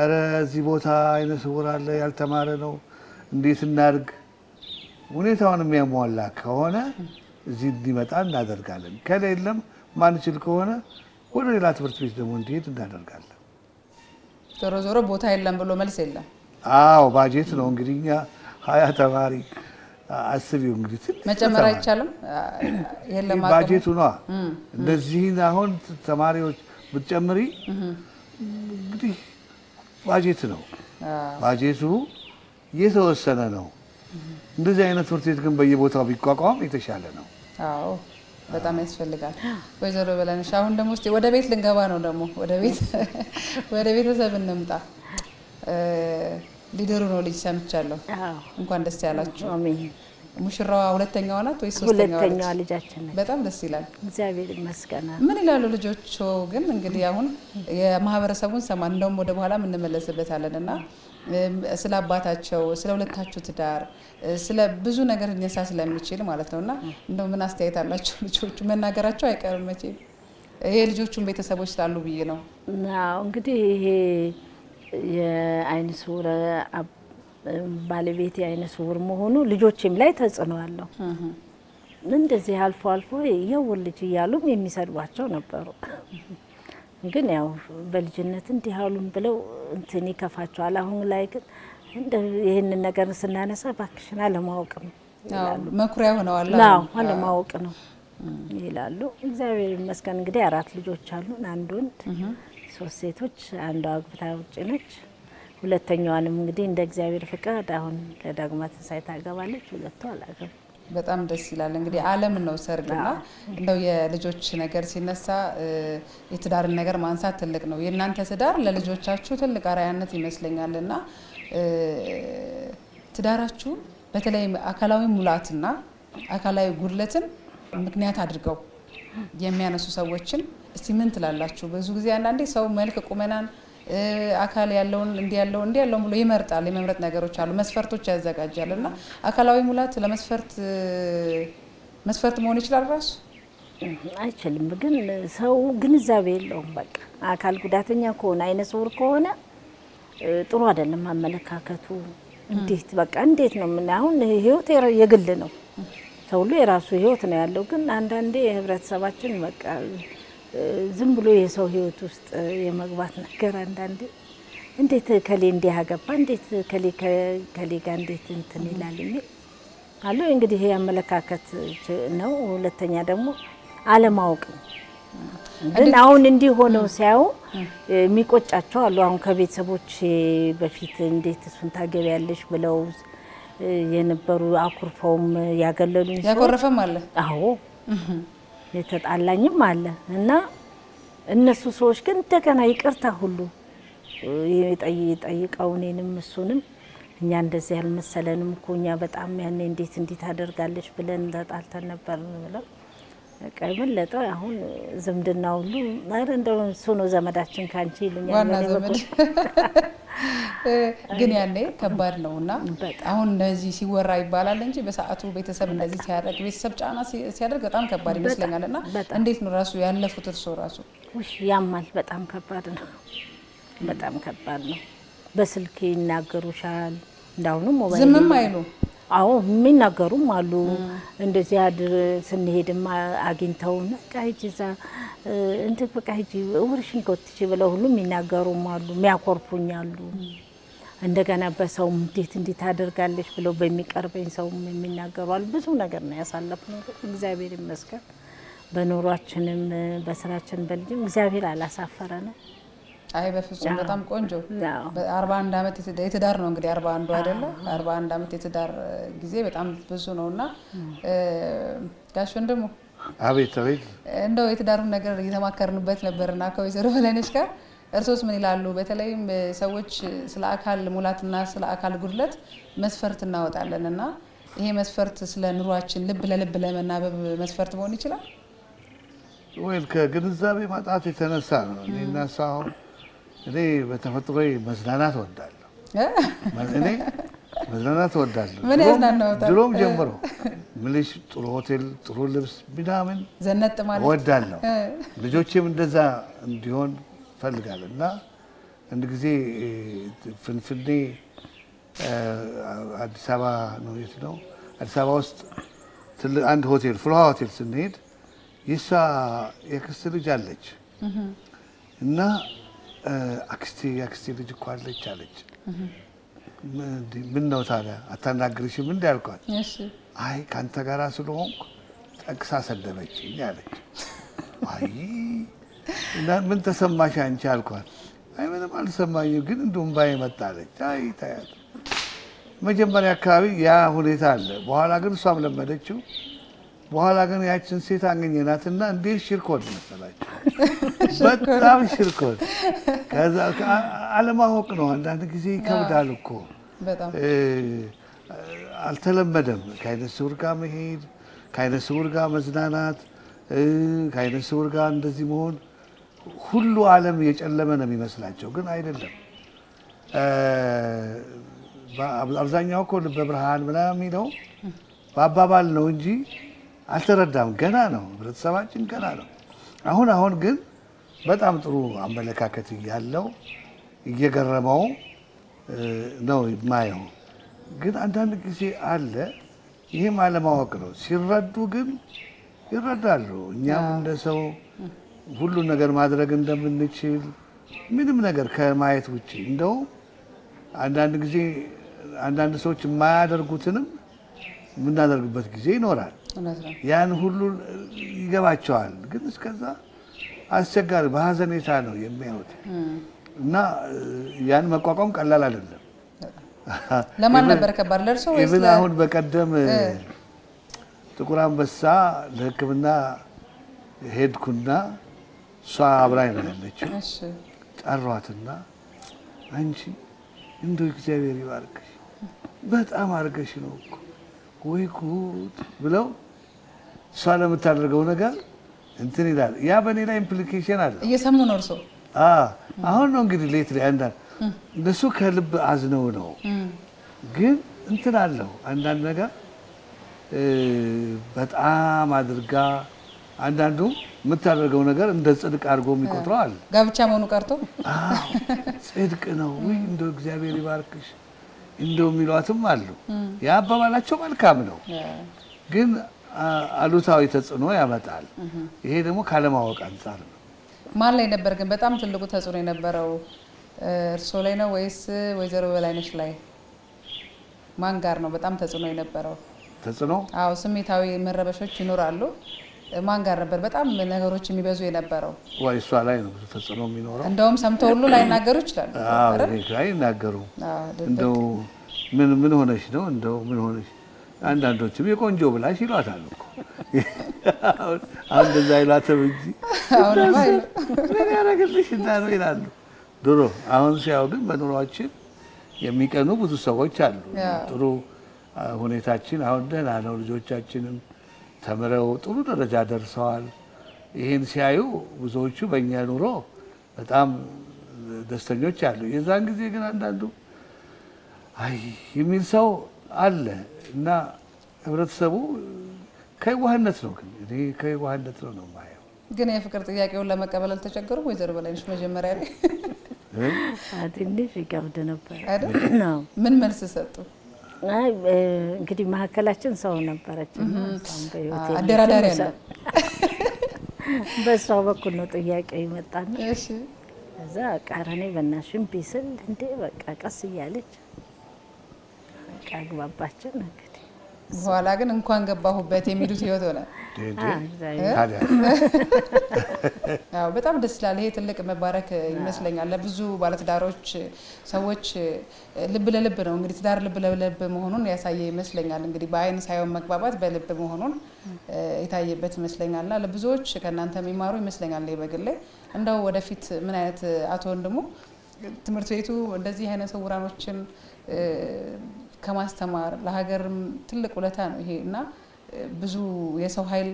አረ እዚህ ቦታ አይነ ስውር አለ ያልተማረ ነው እንዴት እናድርግ ሁኔታውን የሚያሟላ ከሆነ እዚህ እንዲመጣ እናደርጋለን ከሌለም ማንችል ከሆነ ወደ ሌላ ትምህርት ቤት ደግሞ እንዲሄድ እናደርጋለን ዞሮ ቦታ የለም ብሎ መልስ የለም አዎ ባጀት ነው እንግዲህ እኛ 20 ተማሪ አስቢው እንግዲህ መጨመር አይቻልም የለም ባጀቱ ነው እንደዚህ አሁን ተማሪዎች ብትጨምሪ እንግዲህ ባጀት ነው ባጀቱ የተወሰነ ነው እንደዚህ አይነት ትምህርት ቤት ግን በየቦታው ቢቋቋም የተሻለ ነው አዎ በጣም ያስፈልጋል ወይዘሮ በላነሽ አሁን ደግሞ እስቲ ወደ ቤት ልንገባ ነው ደግሞ ወደ ቤተሰብ እንምጣ ሊደሩ ነው ልጅ ሰምቻለሁ እንኳን ደስ ያላችሁ አሜን ሙሽራዋ ሁለተኛዋ ናት ወይ ሶስተኛዋ ሁለተኛዋ ልጃችን ነች በጣም ደስ ይላል እግዚአብሔር ይመስገን ምን ይላሉ ልጆቹ ግን እንግዲህ አሁን የማህበረሰቡን ሰማን እንደውም ወደ በኋላ ምን እንመለስበታለንና ስለ አባታቸው ስለ ሁለታችሁ ትዳር ስለ ብዙ ነገር ሊነሳ ስለሚችል ማለት ነውና እንደው ምን አስተያየት አላችሁ ልጆቹ መናገራቸው አይቀርም መቼ ይሄ ልጆቹን ቤተሰቦች ስላሉ ብዬ ነው አዎ እንግዲህ ይሄ የአይነ ስውር ባለቤት የአይነ ስውር መሆኑ ልጆችም ላይ ተጽዕኖ አለው እንደዚህ አልፎ አልፎ የውል ልጅ እያሉም የሚሰድቧቸው ነበሩ ግን ያው በልጅነት እንዲህ አሉም ብለው እንትን ይከፋቸዋል አሁን ላይ ግን እንደ ይሄንን ነገር ስናነሳ ባክሽና ለማወቅ ነው ይላሉ መኩሪያ ሆነዋል ለማወቅ ነው ይላሉ እግዚአብሔር ይመስገን እንግዲህ 4 ልጆች አሉ አንድ ወንድ 3 ሴቶች አንዷ አግብታ ውጭ ነች ሁለተኛዋንም እንግዲህ እንደ እግዚአብሔር ፍቃድ አሁን ለዳግማ ትንሳኤ ታገባለች ሁለቱ አላገቡ በጣም ደስ ይላል እንግዲህ ዓለም ነው ሰርግና እንደው የልጆች ነገር ሲነሳ የትዳርን ነገር ማንሳት ትልቅ ነው የእናንተ ትዳር ለልጆቻችሁ ትልቅ አርአያነት ይመስለኛልና ትዳራችሁ በተለይ አካላዊ ሙላትና አካላዊ ጉድለትን ምክንያት አድርገው የሚያነሱ ሰዎችን እስቲ ምን ትላላችሁ ብዙ ጊዜ አንዳንዴ ሰው መልክ ቁመናን አካል ያለውን እንዲ ያለው ብሎ ይመርጣል የመምረጥ ነገሮች አሉ መስፈርቶች ያዘጋጃልና አካላዊ ሙላት መስፈርት መሆን ይችላል ራሱ አይችልም ግን ሰው ግንዛቤ የለውም በቃ አካል ጉዳተኛ ከሆነ አይነ ስውር ከሆነ ጥሩ አይደለም አመለካከቱ እንዴት ነው ምን አሁን ህይወት የግል ነው ሰው ሁሉ የራሱ ህይወት ነው ያለው ግን አንዳንዴ ህብረተሰባችን በቃ ዝም ብሎ የሰው ህይወት ውስጥ የመግባት ነገር አንዳንዴ እንዴት ከሌ እንዲያገባ እንዴት ከሌ ጋር እንዴት እንትን ይላል አሉ እንግዲህ ይሄ አመለካከት ነው ሁለተኛ ደግሞ አለማወቅ ግን አሁን እንዲ ሆነው ሲያው የሚቆጫቸው አሉ አሁን ከቤተሰቦች በፊት እንዴት እሱን ታገቢያለሽ ብለው የነበሩ አኩርፈውም ያገለሉኝ ያቆረፈም አለ አዎ የተጣላኝም አለ እና እነሱ ሰዎች ግን እንደገና ይቅርታ ሁሉ ጠይቀው እኔንም እሱንም እኛ እንደዚህ ያልመሰለንም እኮ እኛ በጣም ያኔ እንዴት አደርጋለሽ ብለን ተጣልተን ነበር ብለው ቀይመለጠ አሁን ዝምድና ሁሉ ማረ እንደው እሱ ነው ዘመዳችን ካንቺ ይሉኛል ግን ያኔ ከባድ ነውና አሁን እንደዚህ ሲወራ ይባላል እንጂ በሰዓቱ ቤተሰብ እንደዚህ ሲያደርግ ቤተሰብ ጫና ሲያደርግ በጣም ከባድ ይመስለኛልና እንዴት ነው ራሱ ያለፉት እርሶ ራሱ ያማል በጣም ከባድ ነው በስልክ ይናገሩሻል እንዳውኑ ሞባይል ዝምም አይሉ አዎ የሚናገሩም አሉ እንደዚህ አድር ስንሄድም አግኝተውና ቃይጂዛ እንት በቃይጂ ወርሽን ኮትቺ ብለው ሁሉ የሚናገሩም አሉ የሚያኮርፉኛሉ እንደገና በሰው እንዴት አደርጋለሽ ብለው በሚቀርበኝ ሰው የሚናገሩ አሉ ብዙ ነገር ነው ያሳለፈው እግዚአብሔር ይመስገን በኖሯችንም በስራችን በልጅም እግዚአብሔር አላሳፈረንም አይ በፍጹም በጣም ቆንጆ 41 አመት የተዳር ነው እንግዲህ 41 አይደለ 41 አመት የተዳር ጊዜ በጣም ብዙ ነውና ጋሽ ወንድሙ አቤት እንደው የተዳሩን ነገር እየተማከርንበት ነበርና ከወይዘሮ በላይነሽ ጋር እርሶስ ምን ይላሉ በተለይም ሰዎች ስለ አካል ሙላትና ስለ አካል ጉድለት መስፈርት እናወጣለንና ይሄ መስፈርት ስለ ኑሯችን ልብ ለልብ ለመናበብ መስፈርት መሆን ይችላል ወይ ከግንዛቤ ማጣት የተነሳ ነው እኔና ሳው እኔ በተፈጥሮዬ መዝናናት ወዳለሁ እኔ መዝናናት ወዳለሁ ምን ያዝናናው ድሮም ጀምሮ ምልሽ ጥሩ ሆቴል ጥሩ ልብስ ምናምን ዘነጥ ማለት ወዳለሁ ልጆቼም እንደዛ እንዲሆን ፈልጋለና አንድ ጊዜ ፍንፍኔ አዲስ አበባ ነው የት ነው አዲስ አበባ ውስጥ አንድ ሆቴል ፍሎሃ ሆቴል ስንሄድ ይሳ የክስት ልጅ አለች እና አክስቴ ልጅ እኮ አለች ምን ነው ታዲያ አታናግርሽም እንዴ አልኳት እሺ አይ ካንተ ጋራ ስለሆንኩ ጠቅሳ ሰደበችኝ አለች አይ እና ምን ተሰማሽ አንቺ አልኳት አይ ምንም አልሰማኝም ግን እንደውም ባይ መጣለች አይ ታያት መጀመሪያ አካባቢ ያ ሁኔታ አለ በኋላ ግን እሷም ለመደችው በኋላ ግን ያችን ሴት አንገኘናትና እንዴት ሽርኮት መሰላችሁ በጣም ሽርኮት ከዛ አለማወቅ ነው አንዳንድ ጊዜ ይከብዳል እኮ በጣም አልተለመደም ከአይነ ስውር ጋር መሄድ ከአይነ ስውር ጋር መዝናናት ከአይነ ስውር ጋር እንደዚህ መሆን ሁሉ ዓለም የጨለመ ነው የሚመስላቸው ግን አይደለም አብዛኛው እኮ ልበ ብርሃን ምናምን ነው በአባባል ነው እንጂ አልተረዳም ገና ነው ህብረተሰባችን ገና ነው አሁን ግን በጣም ጥሩ አመለካከት ያለው እየገረመው ነው የማየው ግን አንዳንድ ጊዜ አለ ይሄም አለማወቅ ነው ሲረዱ ግን ይረዳሉ እኛም እንደሰው ሁሉ ነገር ማድረግ እንደምንችል ምንም ነገር ከማየት ውጪ እንደው አንዳንድ ጊዜ አንዳንድ ሰዎች የማያደርጉትንም ምናደርግበት ጊዜ ይኖራል ያን ሁሉ ይገባቸዋል ግን እስከዛ አስቸጋሪ በሐዘኔታ ነው የሚያዩት እና ያን መቋቋም ቀላል አይደለም ለማን ነበር ከባድ ለርሶ ወይስ አሁን በቀደም ጥቁር አንበሳ ለሕክምና ሄድኩና እሷ አብራኝ ነው ያለችው እሺ ጠሯትና አንቺ እንደው እግዚአብሔር ይባርክሽ በጣም አርገሽ ነው እኮ ወይ ጉድ ብለው እሷ ለምታደርገው ነገር እንትን ይላል ያ በኔ ላይ ኢምፕሊኬሽን አለ እየሰሙ ነው እርሶ አሁን ነው እንግዲህ ሌት ላይ አንዳንድ እነሱ ከልብ አዝነው ነው ግን እንትን አለው አንዳንድ ነገር በጣም አድርጋ አንዳንዱ የምታደርገው ነገር እንደ ጽድቅ አድርጎ የሚቆጥረው አለ። ጋብቻ መሆኑ ቀርቶ ጽድቅ ነው ወይ እንደው እግዚአብሔር ይባርክሽ እንደው የሚሏትም አሉ። ያ አባባላቸው መልካም ነው ግን አሉታዊ ተጽዕኖ ያመጣል። ይሄ ደግሞ ካለማወቅ አንፃር ነው። ማን ላይ ነበር ግን በጣም ትልቁ ተጽዕኖ የነበረው? እርሶ ላይ ነው ወይስ ወይዘሮ በላይነሽ ላይ? ማን ጋር ነው በጣም ተጽዕኖ የነበረው? ተጽዕኖ አዎ ስሜታዊ መረበሾች ይኖራሉ። ማን ጋር ነበር በጣም ነገሮች የሚበዙ የነበረው? ወይ እሷ ላይ ነው ብዙ ተጽዕኖ የሚኖረው። እንደውም ሰምተው ሁሉ ላይ ይናገሩ ይችላል። አዎ ላይ ይናገሩ። እንደው ምን ሆነሽ ነው እንደው ምን ሆነሽ አንዳንዶችም የቆንጆ ብላሽ ይሏታል እኮ አንድ እዛ ይሏትም እንጂ ምን ያደርግልሽ እንዳለው ይላሉ ድሮ። አሁን ሲያው ግን በኑሯችን የሚቀኑ ብዙ ሰዎች አሉ። ጥሩ ሁኔታችን አሁን ደህና ነው። ልጆቻችንም ተምረው ጥሩ ደረጃ ደርሰዋል። ይሄን ሲያዩ ብዙዎቹ በእኛ ኑሮ በጣም ደስተኞች አሉ። የዛን ጊዜ ግን አንዳንዱ አይ የሚል ሰው አለ እና ህብረተሰቡ ከዋህነት ነው ግን እኔ ከዋህነት ነው ማየው። ግን የፍቅር ጥያቄውን ለመቀበል አልተቸገሩም ወይዘሮ በላይነሽ? መጀመሪያ ላይ ትንሽ ይከብድ ነበር አይደል? ምን መልስ ሰጡ? አይ እንግዲህ መሀከላችን ሰው ነበረች እና ሰው በህይወት አደራዳሪ አለ። በሷ በኩል ነው ጥያቄ ይመጣና እሺ እዛ ቃራኔ በእናትሽም ቢስል እንዴ በቃ ቀስ እያለች አግባባችን። እንግዲህ በኋላ ግን እንኳን ገባሁበት የሚሉት ህይወት ሆነ። ታዲያ ያው በጣም ደስ ይላል። ይሄ ትልቅ መባረክ ይመስለኛል ለብዙ ባለትዳሮች ሰዎች። ልብ ለልብ ነው እንግዲህ ትዳር ልብ ለልብ መሆኑን ያሳየ ይመስለኛል። እንግዲህ በአይን ሳይሆን መግባባት በልብ መሆኑን የታየበት ይመስለኛልና ለብዙዎች ከእናንተ የሚማሩ ይመስለኛል። በግሌ እንደው ወደፊት ምን አይነት አቶ ወንድሙ ትምህርት ቤቱ እንደዚህ አይነት ሰውራኖችን ከማስተማር ለሀገርም ትልቅ ውለታ ነው ይሄ እና ብዙ የሰው ኃይል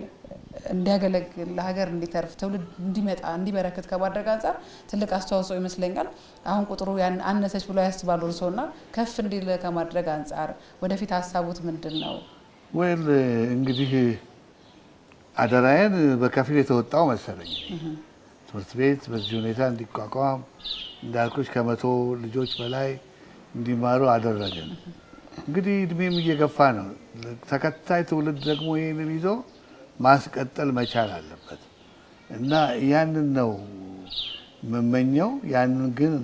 እንዲያገለግል ለሀገር እንዲተርፍ ትውልድ እንዲመጣ እንዲበረከት ከማድረግ አንፃር ትልቅ አስተዋጽኦ ይመስለኛል። አሁን ቁጥሩ ያን አነሰች ብሎ ያስባሉ እርሶና ከፍ እንዲል ከማድረግ አንፃር ወደፊት ሀሳቡት ምንድነው? ወይል እንግዲህ አደራዬን በከፊል የተወጣው መሰለኝ። ትምህርት ቤት በዚህ ሁኔታ እንዲቋቋም እንዳልኩሽ ከመቶ ልጆች በላይ እንዲማሩ አደረገን። እንግዲህ እድሜም እየገፋ ነው። ተከታይ ትውልድ ደግሞ ይሄንን ይዞ ማስቀጠል መቻል አለበት እና ያንን ነው መመኘው። ያንን ግን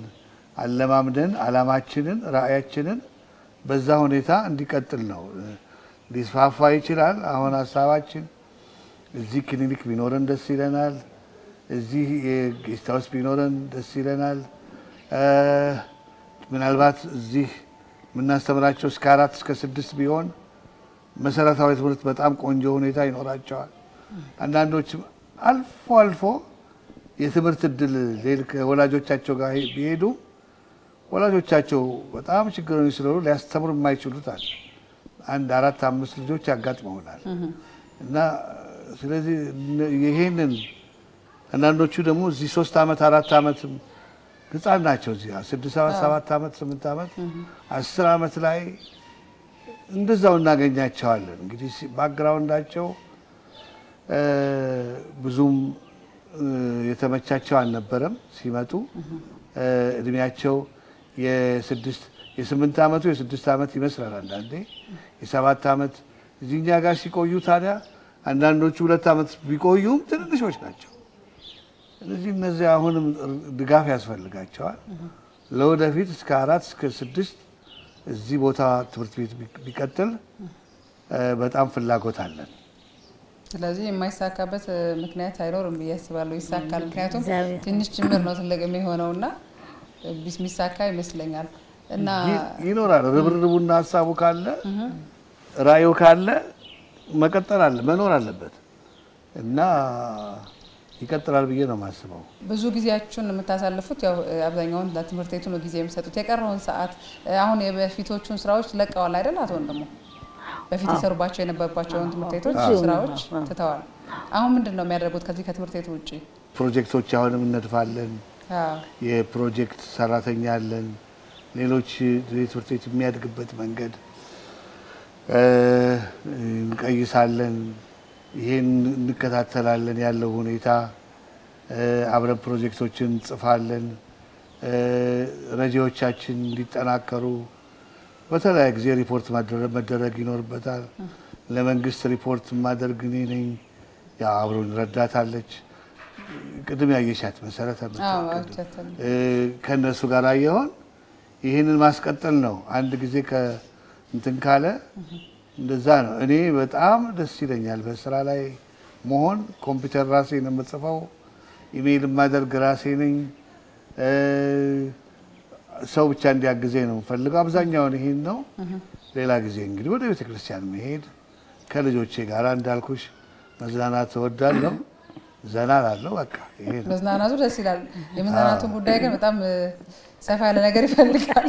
አለማምደን አላማችንን ራእያችንን በዛ ሁኔታ እንዲቀጥል ነው። ሊስፋፋ ይችላል። አሁን ሀሳባችን እዚህ ክሊኒክ ቢኖረን ደስ ይለናል። እዚህ የጌስት ሃውስ ቢኖረን ደስ ይለናል። ምናልባት እዚህ የምናስተምራቸው እስከ 4 እስከ 6 ቢሆን መሰረታዊ ትምህርት በጣም ቆንጆ ሁኔታ ይኖራቸዋል። አንዳንዶችም አልፎ አልፎ የትምህርት እድል ከወላጆቻቸው ጋር ቢሄዱ ወላጆቻቸው በጣም ችግረኞች ስለሆኑ ሊያስተምሩ የማይችሉት አለ። 1 4 5 ልጆች ያጋጥመውናል እና ስለዚህ ይሄንን አንዳንዶቹ ደግሞ እዚህ 3 ዓመት 4 ዓመት ህፃን ናቸው። እዚህ 6 7 ዓመት 8 ዓመት 10 ዓመት ላይ እንደዛው እናገኛቸዋለን። እንግዲህ ባክግራውንዳቸው ብዙም የተመቻቸው አልነበረም ሲመጡ። እድሜያቸው የ8 ዓመቱ የ6 ዓመት ይመስላል አንዳንዴ የ7 ዓመት እዚህኛ ጋር ሲቆዩ ታዲያ አንዳንዶቹ 2 ዓመት ቢቆዩም ትንንሾች ናቸው። ስለዚህ እነዚህ አሁንም ድጋፍ ያስፈልጋቸዋል። ለወደፊት እስከ 4 እስከ 6 እዚህ ቦታ ትምህርት ቤት ቢቀጥል በጣም ፍላጎት አለን። ስለዚህ የማይሳካበት ምክንያት አይኖርም ብዬ አስባለሁ። ይሳካል። ምክንያቱም ትንሽ ጅምር ነው ትልቅ የሚሆነውና ቢስሚሳካ ይመስለኛል እና ይኖራል። ርብርቡና ሀሳቡ ካለ ራዩ ካለ መቀጠል አለ መኖር አለበት እና ይቀጥላል ብዬ ነው የማስበው። ብዙ ጊዜያችሁን የምታሳልፉት ያው አብዛኛውን ለትምህርት ቤቱ ነው ጊዜ የምትሰጡት። የቀረውን ሰዓት አሁን የበፊቶቹን ስራዎች ለቀዋል አይደል አቶ ወንድሙ? በፊት የሰሩባቸው የነበረባቸውን ትምህርት ቤቶች ስራዎች ትተዋል። አሁን ምንድነው የሚያደርጉት ከዚህ ከትምህርት ቤቱ ውጪ? ፕሮጀክቶች አሁንም እነድፋለን። የፕሮጀክት ሰራተኛ አለን። ሌሎች ትምህርት ቤት የሚያድግበት መንገድ እንቀይሳለን። ይሄን እንከታተላለን ያለው ሁኔታ አብረን ፕሮጀክቶችን እንጽፋለን። ረጂዎቻችን እንዲጠናከሩ በተለያየ ጊዜ ሪፖርት መደረግ ይኖርበታል። ለመንግስት ሪፖርት ማደርግ እኔ ነኝ። ያ አብሮን ረዳታለች። ቅድም ያየሻት መሰረተ ከነሱ ጋር አየሆን ይህንን ማስቀጠል ነው። አንድ ጊዜ ከእንትን ካለ እንደዛ ነው። እኔ በጣም ደስ ይለኛል በስራ ላይ መሆን። ኮምፒውተር ራሴ ነው የምጽፈው፣ ኢሜይል ማደርግ ራሴ ነኝ። ሰው ብቻ እንዲያግዘኝ ነው ፈልገው። አብዛኛውን ይሄን ነው። ሌላ ጊዜ እንግዲህ ወደ ቤተክርስቲያን መሄድ ከልጆቼ ጋር እንዳልኩሽ መዝናናት እወዳለሁ። ዘና እላለሁ። በቃ ይሄ ነው። መዝናናቱ ደስ ይላል። የመዝናናቱን ጉዳይ ግን በጣም ሰፋ ያለ ነገር ይፈልጋል።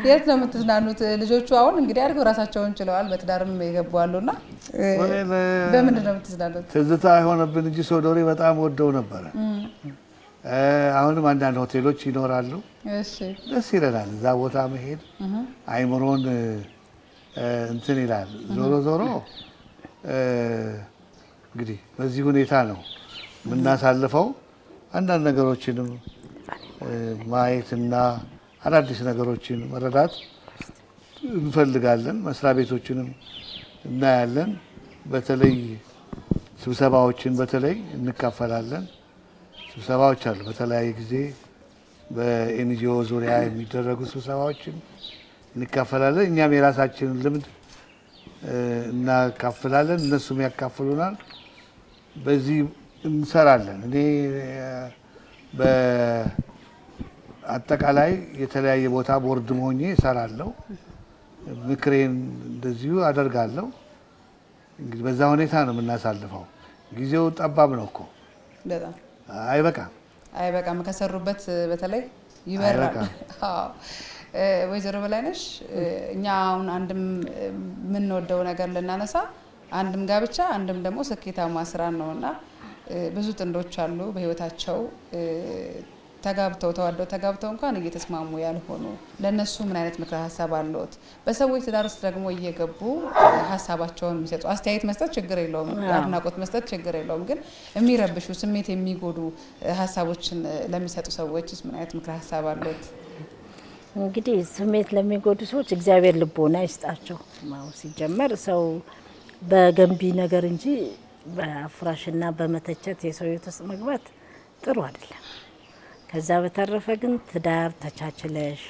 የት ነው የምትዝናኑት? ልጆቹ አሁን እንግዲህ አድርገው ራሳቸውን ችለዋል፣ በትዳርም ይገባሉና በምንድን ነው የምትዝናኑት? ትዝታ አይሆንብን እንጂ ሶዶሬ በጣም ወደው ነበረ። አሁንም አንዳንድ ሆቴሎች ይኖራሉ። እሺ፣ ደስ ይለናል እዛ ቦታ መሄድ። አይምሮን እንትን ይላል። ዞሮ ዞሮ እንግዲህ በዚህ ሁኔታ ነው የምናሳልፈው። አንዳንድ ነገሮችንም ማየትና አዳዲስ ነገሮችን መረዳት እንፈልጋለን። መስሪያ ቤቶችንም እናያለን። በተለይ ስብሰባዎችን በተለይ እንካፈላለን። ስብሰባዎች አሉ በተለያየ ጊዜ በኤንጂኦ ዙሪያ የሚደረጉ ስብሰባዎችን እንካፈላለን። እኛም የራሳችንን ልምድ እናካፍላለን፣ እነሱም ያካፍሉናል። በዚህ እንሰራለን። እኔ በአጠቃላይ የተለያየ ቦታ ቦርድም ሆኜ እሰራለሁ። ምክሬን እንደዚሁ አደርጋለሁ። እንግዲህ በዛ ሁኔታ ነው የምናሳልፈው። ጊዜው ጠባብ ነው እኮ በጣም አይበቃም። ከሰሩበት በተለይ ይበራል። አዎ ወይዘሮ በላይነሽ እኛ አሁን አንድም የምንወደው ነገር ልናነሳ አንድም ጋብቻ አንድም ደግሞ ስኬታማ ስራ ነውና ብዙ ጥንዶች አሉ በህይወታቸው ተጋብተው ተዋደው ተጋብተው እንኳን እየተስማሙ ያልሆኑ። ለነሱ ምን አይነት ምክረ ሀሳብ አለዎት? በሰዎች ትዳር ውስጥ ደግሞ እየገቡ ሀሳባቸውን የሚሰጡ አስተያየት መስጠት ችግር የለውም፣ አድናቆት መስጠት ችግር የለውም። ግን የሚረብሹ ስሜት የሚጎዱ ሀሳቦችን ለሚሰጡ ሰዎችስ ምን አይነት ምክረ ሀሳብ አለዎት? እንግዲህ ስሜት ለሚጎዱ ሰዎች እግዚአብሔር ልቦና ይስጣቸው። ሲጀመር ሰው በገንቢ ነገር እንጂ በአፍራሽና በመተቸት የሰው ህይወት ውስጥ መግባት ጥሩ አይደለም። ከዛ በተረፈ ግን ትዳር ተቻችለሽ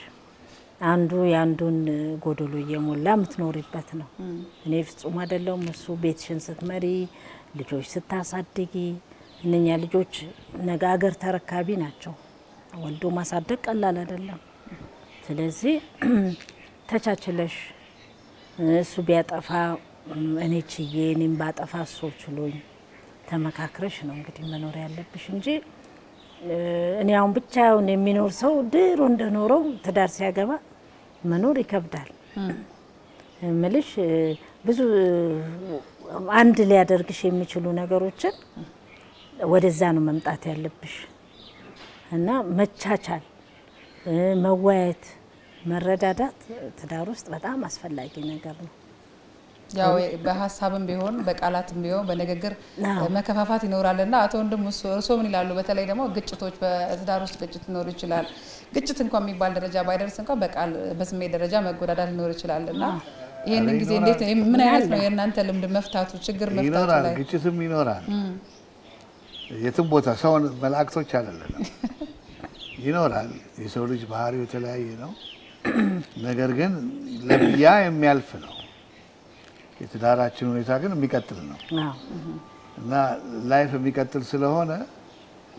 አንዱ ያንዱን ጎደሎ እየሞላ የምትኖሪበት ነው። እኔ ፍጹም አይደለም። እሱ ቤትሽን ስትመሪ ልጆች ስታሳድጊ እነኛ ልጆች ነገ ሀገር ተረካቢ ናቸው። ወልዶ ማሳደግ ቀላል አይደለም። ስለዚህ ተቻችለሽ እሱ ቢያጠፋ እኔ ችዬ እኔም ባጠፋ እሱ ችሎኝ ተመካክረሽ ነው እንግዲህ መኖር ያለብሽ እንጂ እኔ አሁን ብቻውን የሚኖር ሰው ድሮ እንደኖረው ትዳር ሲያገባ መኖር ይከብዳል። ምልሽ ብዙ አንድ ሊያደርግሽ የሚችሉ ነገሮችን ወደዛ ነው መምጣት ያለብሽ እና መቻቻል፣ መወያየት፣ መረዳዳት ትዳር ውስጥ በጣም አስፈላጊ ነገር ነው። ያው በሐሳብም ቢሆን በቃላትም ቢሆን በንግግር መከፋፋት ይኖራልና አቶ ወንድሙ እርሶ ምን ይላሉ? በተለይ ደግሞ ግጭቶች በትዳር ውስጥ ግጭት ሊኖር ይችላል። ግጭት እንኳን የሚባል ደረጃ ባይደርስ እንኳን በቃል በስሜት ደረጃ መጎዳዳት ሊኖር ይችላልና ይሄንን ጊዜ እንዴት ምን አይነት ነው የእናንተ ልምድ መፍታቱ ችግር መፍታቱ ላይ? ግጭትም ይኖራል። የትም ቦታ ሰው መላእክቶች አይደለም ይኖራል። የሰው ልጅ ባህሪው የተለያየ ነው። ነገር ግን ለብያ የሚያልፍ ነው። የትዳራችን ሁኔታ ግን የሚቀጥል ነው እና ላይፍ የሚቀጥል ስለሆነ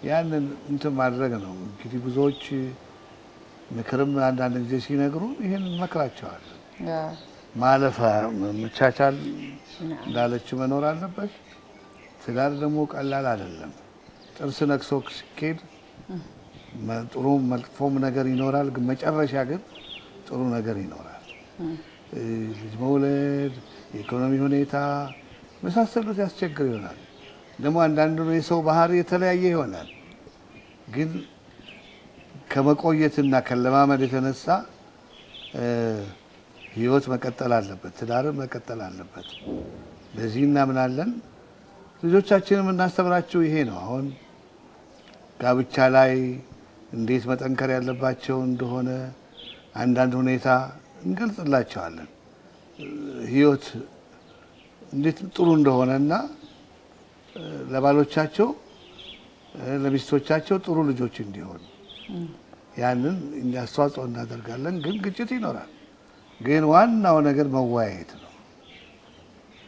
ያንን እንትን ማድረግ ነው። እንግዲህ ብዙዎች ምክርም አንዳንድ ጊዜ ሲነግሩ ይሄን መክራቸዋለሁ። ማለፍ መቻቻል እንዳለች መኖር አለበት። ትዳር ደግሞ ቀላል አይደለም። ጥርስ ነክሶ ሲኬድ ጥሩ መጥፎም ነገር ይኖራል፣ ግን መጨረሻ ግን ጥሩ ነገር ይኖራል። ልጅ መውለድ፣ የኢኮኖሚ ሁኔታ መሳሰሉት ያስቸግር ይሆናል። ደግሞ አንዳንዱ የሰው ባህሪ የተለያየ ይሆናል። ግን ከመቆየትና ከለማመድ የተነሳ ህይወት መቀጠል አለበት፣ ትዳር መቀጠል አለበት። ለዚህ እናምናለን። ልጆቻችንም እናስተምራቸው ይሄ ነው። አሁን ጋብቻ ላይ እንዴት መጠንከር ያለባቸው እንደሆነ አንዳንድ ሁኔታ እንገልጽላቸዋለን። ህይወት እንዴት ጥሩ እንደሆነና ለባሎቻቸው ለሚስቶቻቸው ጥሩ ልጆች እንዲሆኑ ያንን አስተዋጽኦ እናደርጋለን። ግን ግጭት ይኖራል። ግን ዋናው ነገር መወያየት ነው።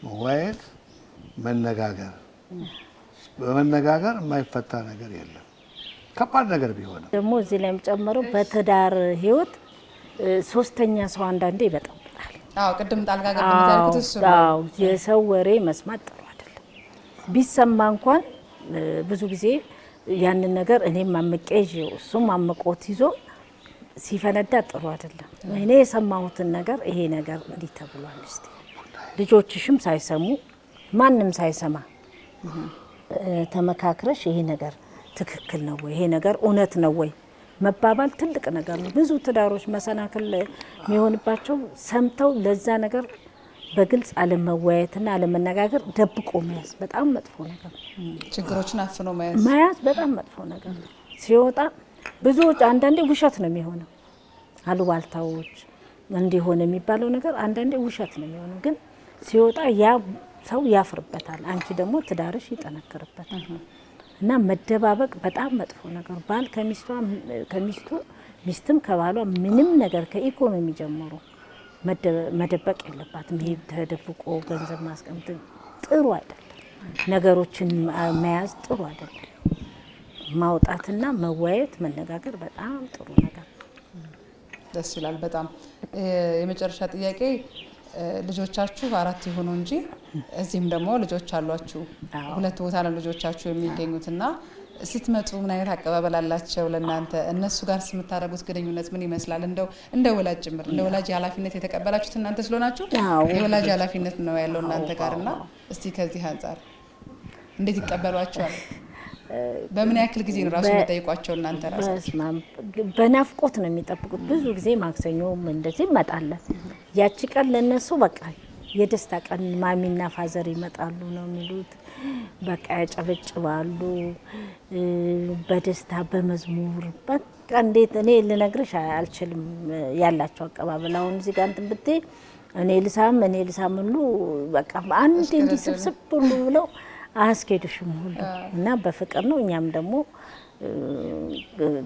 መወያየት፣ መነጋገር። በመነጋገር የማይፈታ ነገር የለም። ከባድ ነገር ቢሆን ደግሞ እዚህ ላይም ጨምሮ በትዳር ህይወት ሶስተኛ ሰው አንዳንዴ ይበጣበታል። ቅድም ጣልቃ ገብነት ያልኩት እሱ ነው። የሰው ወሬ መስማት ጥሩ አይደለም። ቢሰማ እንኳን ብዙ ጊዜ ያንን ነገር እኔም አምቄ እሱም አምቆት ይዞ ሲፈነዳ ጥሩ አይደለም። እኔ የሰማሁትን ነገር ይሄ ነገር እንዲህ ተብሏል፣ እስቲ ልጆችሽም ሳይሰሙ ማንም ሳይሰማ ተመካክረሽ ይሄ ነገር ትክክል ነው ወይ፣ ይሄ ነገር እውነት ነው ወይ መባባል ትልቅ ነገር ነው። ብዙ ትዳሮች መሰናክል የሚሆንባቸው ሰምተው ለዛ ነገር በግልጽ አለመወያየትና አለመነጋገር ደብቆ መያዝ በጣም መጥፎ ነገር ነው። ችግሮችን አፍኖ መያዝ በጣም መጥፎ ነገር ነው። ሲወጣ ብዙዎች አንዳንዴ ውሸት ነው የሚሆነው። አሉባልታዎች እንዲሆን የሚባለው ነገር አንዳንዴ ውሸት ነው የሚሆነው። ግን ሲወጣ ያ ሰው ያፍርበታል፣ አንቺ ደግሞ ትዳርሽ ይጠነክርበታል። እና መደባበቅ በጣም መጥፎ ነገር። ባል ከሚስቱ ሚስትም ከባሏ ምንም ነገር ከኢኮኖሚ ጀምሮ መደበቅ የለባትም። ይሄ ተደብቆ ገንዘብ ማስቀመጥ ጥሩ አይደለም። ነገሮችን መያዝ ጥሩ አይደለም። ማውጣትና መወያየት መነጋገር በጣም ጥሩ ነገር። ደስ ይላል በጣም። የመጨረሻ ጥያቄ ልጆቻችሁ 4 ይሆኑ እንጂ እዚህም ደግሞ ልጆች አሏችሁ። 2 ቦታ ነው ልጆቻችሁ የሚገኙትና ስትመጡ ምን አይነት አቀባበል አላቸው ለእናንተ? እነሱ ጋር የምታደርጉት ግንኙነት ምን ይመስላል? እንደ ወላጅ ጭምር እንደ ወላጅ ኃላፊነት የተቀበላችሁት እናንተ ስለሆናችሁ የወላጅ ኃላፊነት ነው ያለው እናንተ ጋርና እስቲ ከዚህ አንፃር እንዴት ይቀበሏቸዋል? በምን ያክል ጊዜ ነው ራሱ የምትጠይቋቸው እናንተ ራሳችሁ? በናፍቆት ነው የሚጠብቁት። ብዙ ጊዜ ማክሰኞም እንደዚህ ይመጣለን። ያቺ ቀን ለነሱ በቃ የደስታ ቀን ማሚና ፋዘር ይመጣሉ ነው የሚሉት። በቃ ያጨበጭባሉ በደስታ በመዝሙር። በቃ እንዴት እኔ ልነግርሽ አልችልም ያላቸው አቀባበል። አሁን እዚህ ጋር እንትን ብትይ እኔ ልሳም ሁሉ በቃ አንድ እንዲህ ስብስብ ሁሉ ብለው አስኬዱሽም ሁሉ እና በፍቅር ነው። እኛም ደግሞ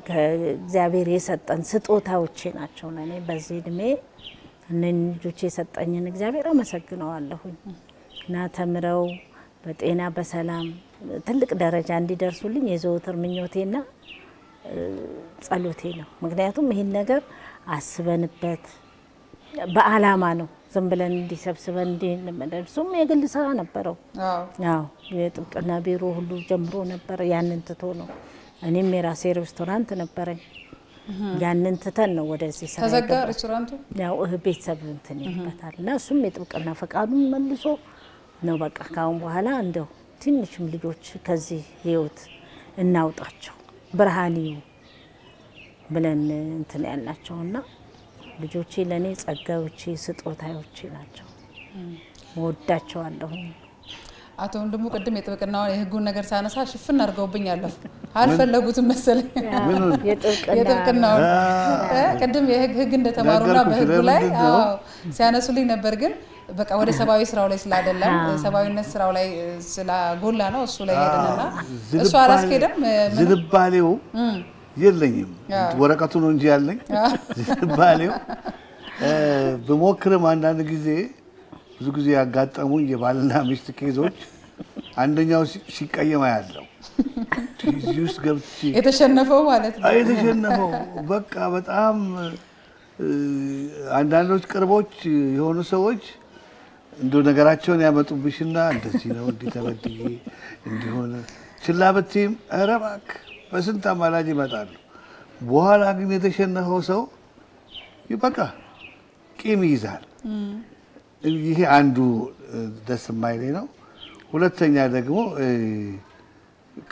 ከእግዚአብሔር የሰጠን ስጦታዎቼ ናቸው። እኔ በዚህ እድሜ እነን ልጆቼ የሰጠኝን እግዚአብሔር አመሰግነዋለሁኝ እና ተምረው በጤና በሰላም ትልቅ ደረጃ እንዲደርሱልኝ የዘወትር ምኞቴና ጸሎቴ ነው። ምክንያቱም ይሄን ነገር አስበንበት በአላማ ነው። ዝም ብለን እንዲሰብስበን እንድንመደርሱም የግል ስራ ነበረው። የጥብቅና ቢሮ ሁሉ ጀምሮ ነበር። ያንን ትቶ ነው። እኔም የራሴ ሬስቶራንት ነበረኝ። ያንን ትተን ነው ወደዚህ ስራ ተዘጋ ሬስቶራንቱ። ያው ቤተሰብ እንትን ይበታል እና እሱም የጥብቅና ፈቃዱን መልሶ ነው በቃ ካሁን በኋላ እንደው ትንሽም ልጆች ከዚህ ህይወት እናውጣቸው ብርሃኒው ብለን እንትን ያላቸውና ልጆቼ ለኔ ጸጋዎቼ ስጦታዎቼ ናቸው። ወዳቸዋለሁ። አቶ ወንድሙ ቅድም የጥብቅናውን የህጉን ነገር ሳነሳ ሽፍን አድርገውብኝ ያለፉ አልፈለጉትም መሰለኝ። የጥብቅናው ቅድም የህግ እንደተማሩና በህጉ ላይ ሲያነሱልኝ ነበር። ግን በቃ ወደ ሰባዊ ስራው ላይ ስላደለም ሰባዊነት ስራው ላይ ስላጎላ ነው እሱ ላይ ሄደንና እሱ አላስከደም ዝንባሌው የለኝም። ወረቀቱ ነው እንጂ ያለኝ ዝንባሌው በሞክርም አንዳንድ ጊዜ ብዙ ጊዜ ያጋጠሙኝ የባልና ሚስት ኬዞች አንደኛው ሲቀየማ ያለው እዚህ ውስጥ ገብቼ የተሸነፈው ማለት ነው። የተሸነፈው በቃ በጣም አንዳንዶች ቅርቦች የሆኑ ሰዎች እንደ ነገራቸውን ያመጡብሽና እንደዚህ ነው እንዲተበድዬ እንዲሆነ ችላበቲም አረባክ በስንት አማላጅ ይመጣሉ። በኋላ ግን የተሸነፈው ሰው በቃ ቂም ይዛል። ይሄ አንዱ ደስ የማይለኝ ነው። ሁለተኛ ደግሞ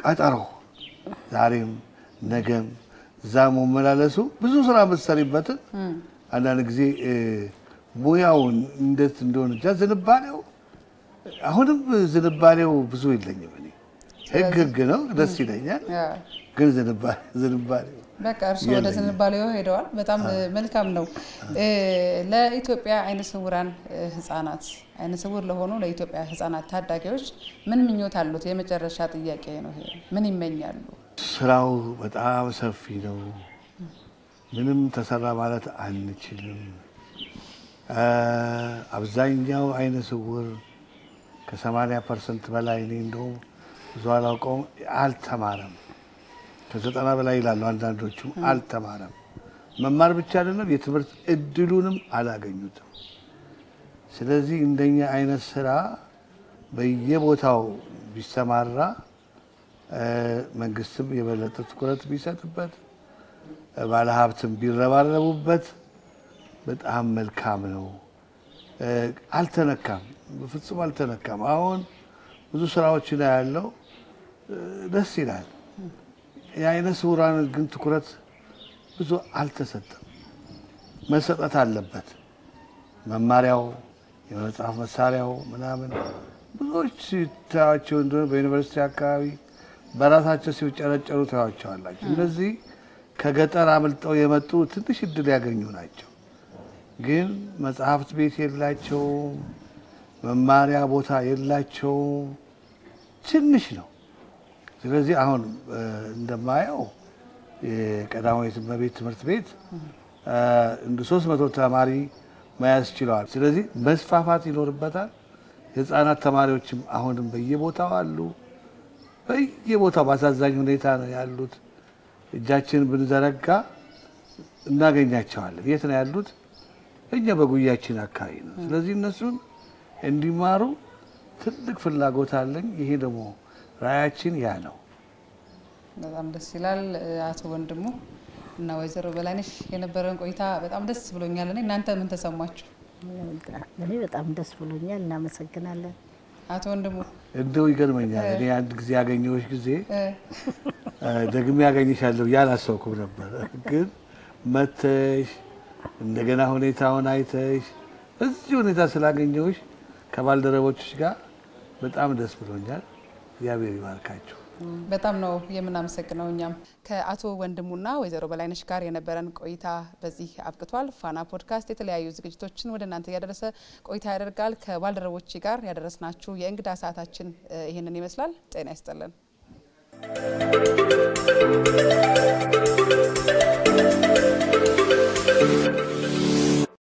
ቀጠሮ ዛሬም ነገም ዛሞ መላለሱ ብዙ ስራ መሰሪበት አንዳንድ ጊዜ ሙያውን እንዴት እንደሆነ ዝንባሌው አሁንም ዝንባሌው ብዙ የለኝም እኔ ህግ ነው ደስ ይለኛል ግን ዝንባሌው በቃ እርሱ ወደ ዝንባሌው ሄደዋል በጣም መልካም ነው ለኢትዮጵያ አይነ ስውራን ህፃናት አይነ ስውር ለሆኑ ለኢትዮጵያ ህፃናት ታዳጊዎች ምን ምኞት አሉት የመጨረሻ ጥያቄ ነው ይሄ ምን ይመኛሉ ስራው በጣም ሰፊ ነው ምንም ተሰራ ማለት አንችልም አብዛኛው አይነ ስውር ከ80% በላይ ነው ብዙ አላውቀውም አልተማረም ከ90 በላይ ይላሉ አንዳንዶቹ አልተማረም መማር ብቻ አይደለም የትምህርት እድሉንም አላገኙትም ስለዚህ እንደኛ አይነት ስራ በየቦታው ቢሰማራ መንግስትም የበለጠ ትኩረት ቢሰጥበት ባለሀብትም ቢረባረቡበት በጣም መልካም ነው አልተነካም በፍጹም አልተነካም አሁን ብዙ ስራዎች ላይ ያለው ደስ ይላል የአይነ ስውራን ግን ትኩረት ብዙ አልተሰጠም መሰጠት አለበት መማሪያው የመጽሐፍ መሳሪያው ምናምን ብዙዎች ታዋቸው እንደሆነ በዩኒቨርሲቲ አካባቢ በራሳቸው ሲጨረጨሩ ታዋቸዋላችሁ እነዚህ ከገጠር አመልጠው የመጡ ትንሽ እድል ያገኙ ናቸው ግን መጽሐፍት ቤት የላቸው መማሪያ ቦታ የላቸው ትንሽ ነው ስለዚህ አሁን እንደማየው የቀዳማዊት እመቤት ትምህርት ቤት እንደ 300 ተማሪ መያዝ ይችላል ስለዚህ መስፋፋት ይኖርበታል የህፃናት ተማሪዎችም አሁንም በየቦታው አሉ በየቦታው ባሳዛኝ ሁኔታ ነው ያሉት እጃችን ብንዘረጋ እናገኛቸዋለን የት ነው ያሉት እኛ በጉያችን አካባቢ ነው ስለዚህ እነሱን እንዲማሩ ትልቅ ፍላጎት አለኝ ይሄ ደግሞ ራያችን ያ ነው በጣም ደስ ይላል አቶ ወንድሙ እና ወይዘሮ በላይነሽ የነበረን ቆይታ በጣም ደስ ብሎኛል እናንተ ምን ተሰማችሁ እኔ በጣም ደስ ብሎኛል እናመሰግናለን አቶ ወንድሙ እንደው ይገርመኛል እኔ አንድ ጊዜ ያገኘሁሽ ጊዜ ደግሜ ያገኝሻለሁ ያላሰብኩ ነበር ግን መተሽ እንደገና ሁኔታውን አይተሽ እዚህ ሁኔታ ስላገኘሁሽ ከባልደረቦችሽ ጋር በጣም ደስ ብሎኛል እግዚአብሔር ይባርካችሁ በጣም ነው የምናመሰግነው እኛም ከአቶ ወንድሙና ወይዘሮ በላይነሽ ጋር የነበረን ቆይታ በዚህ አብቅቷል ፋና ፖድካስት የተለያዩ ዝግጅቶችን ወደናንተ ያደረሰ ቆይታ ያደርጋል ከባልደረቦች ጋር ያደረስናችሁ የእንግዳ ሰዓታችን ይሄንን ይመስላል ጤና ይስጥልን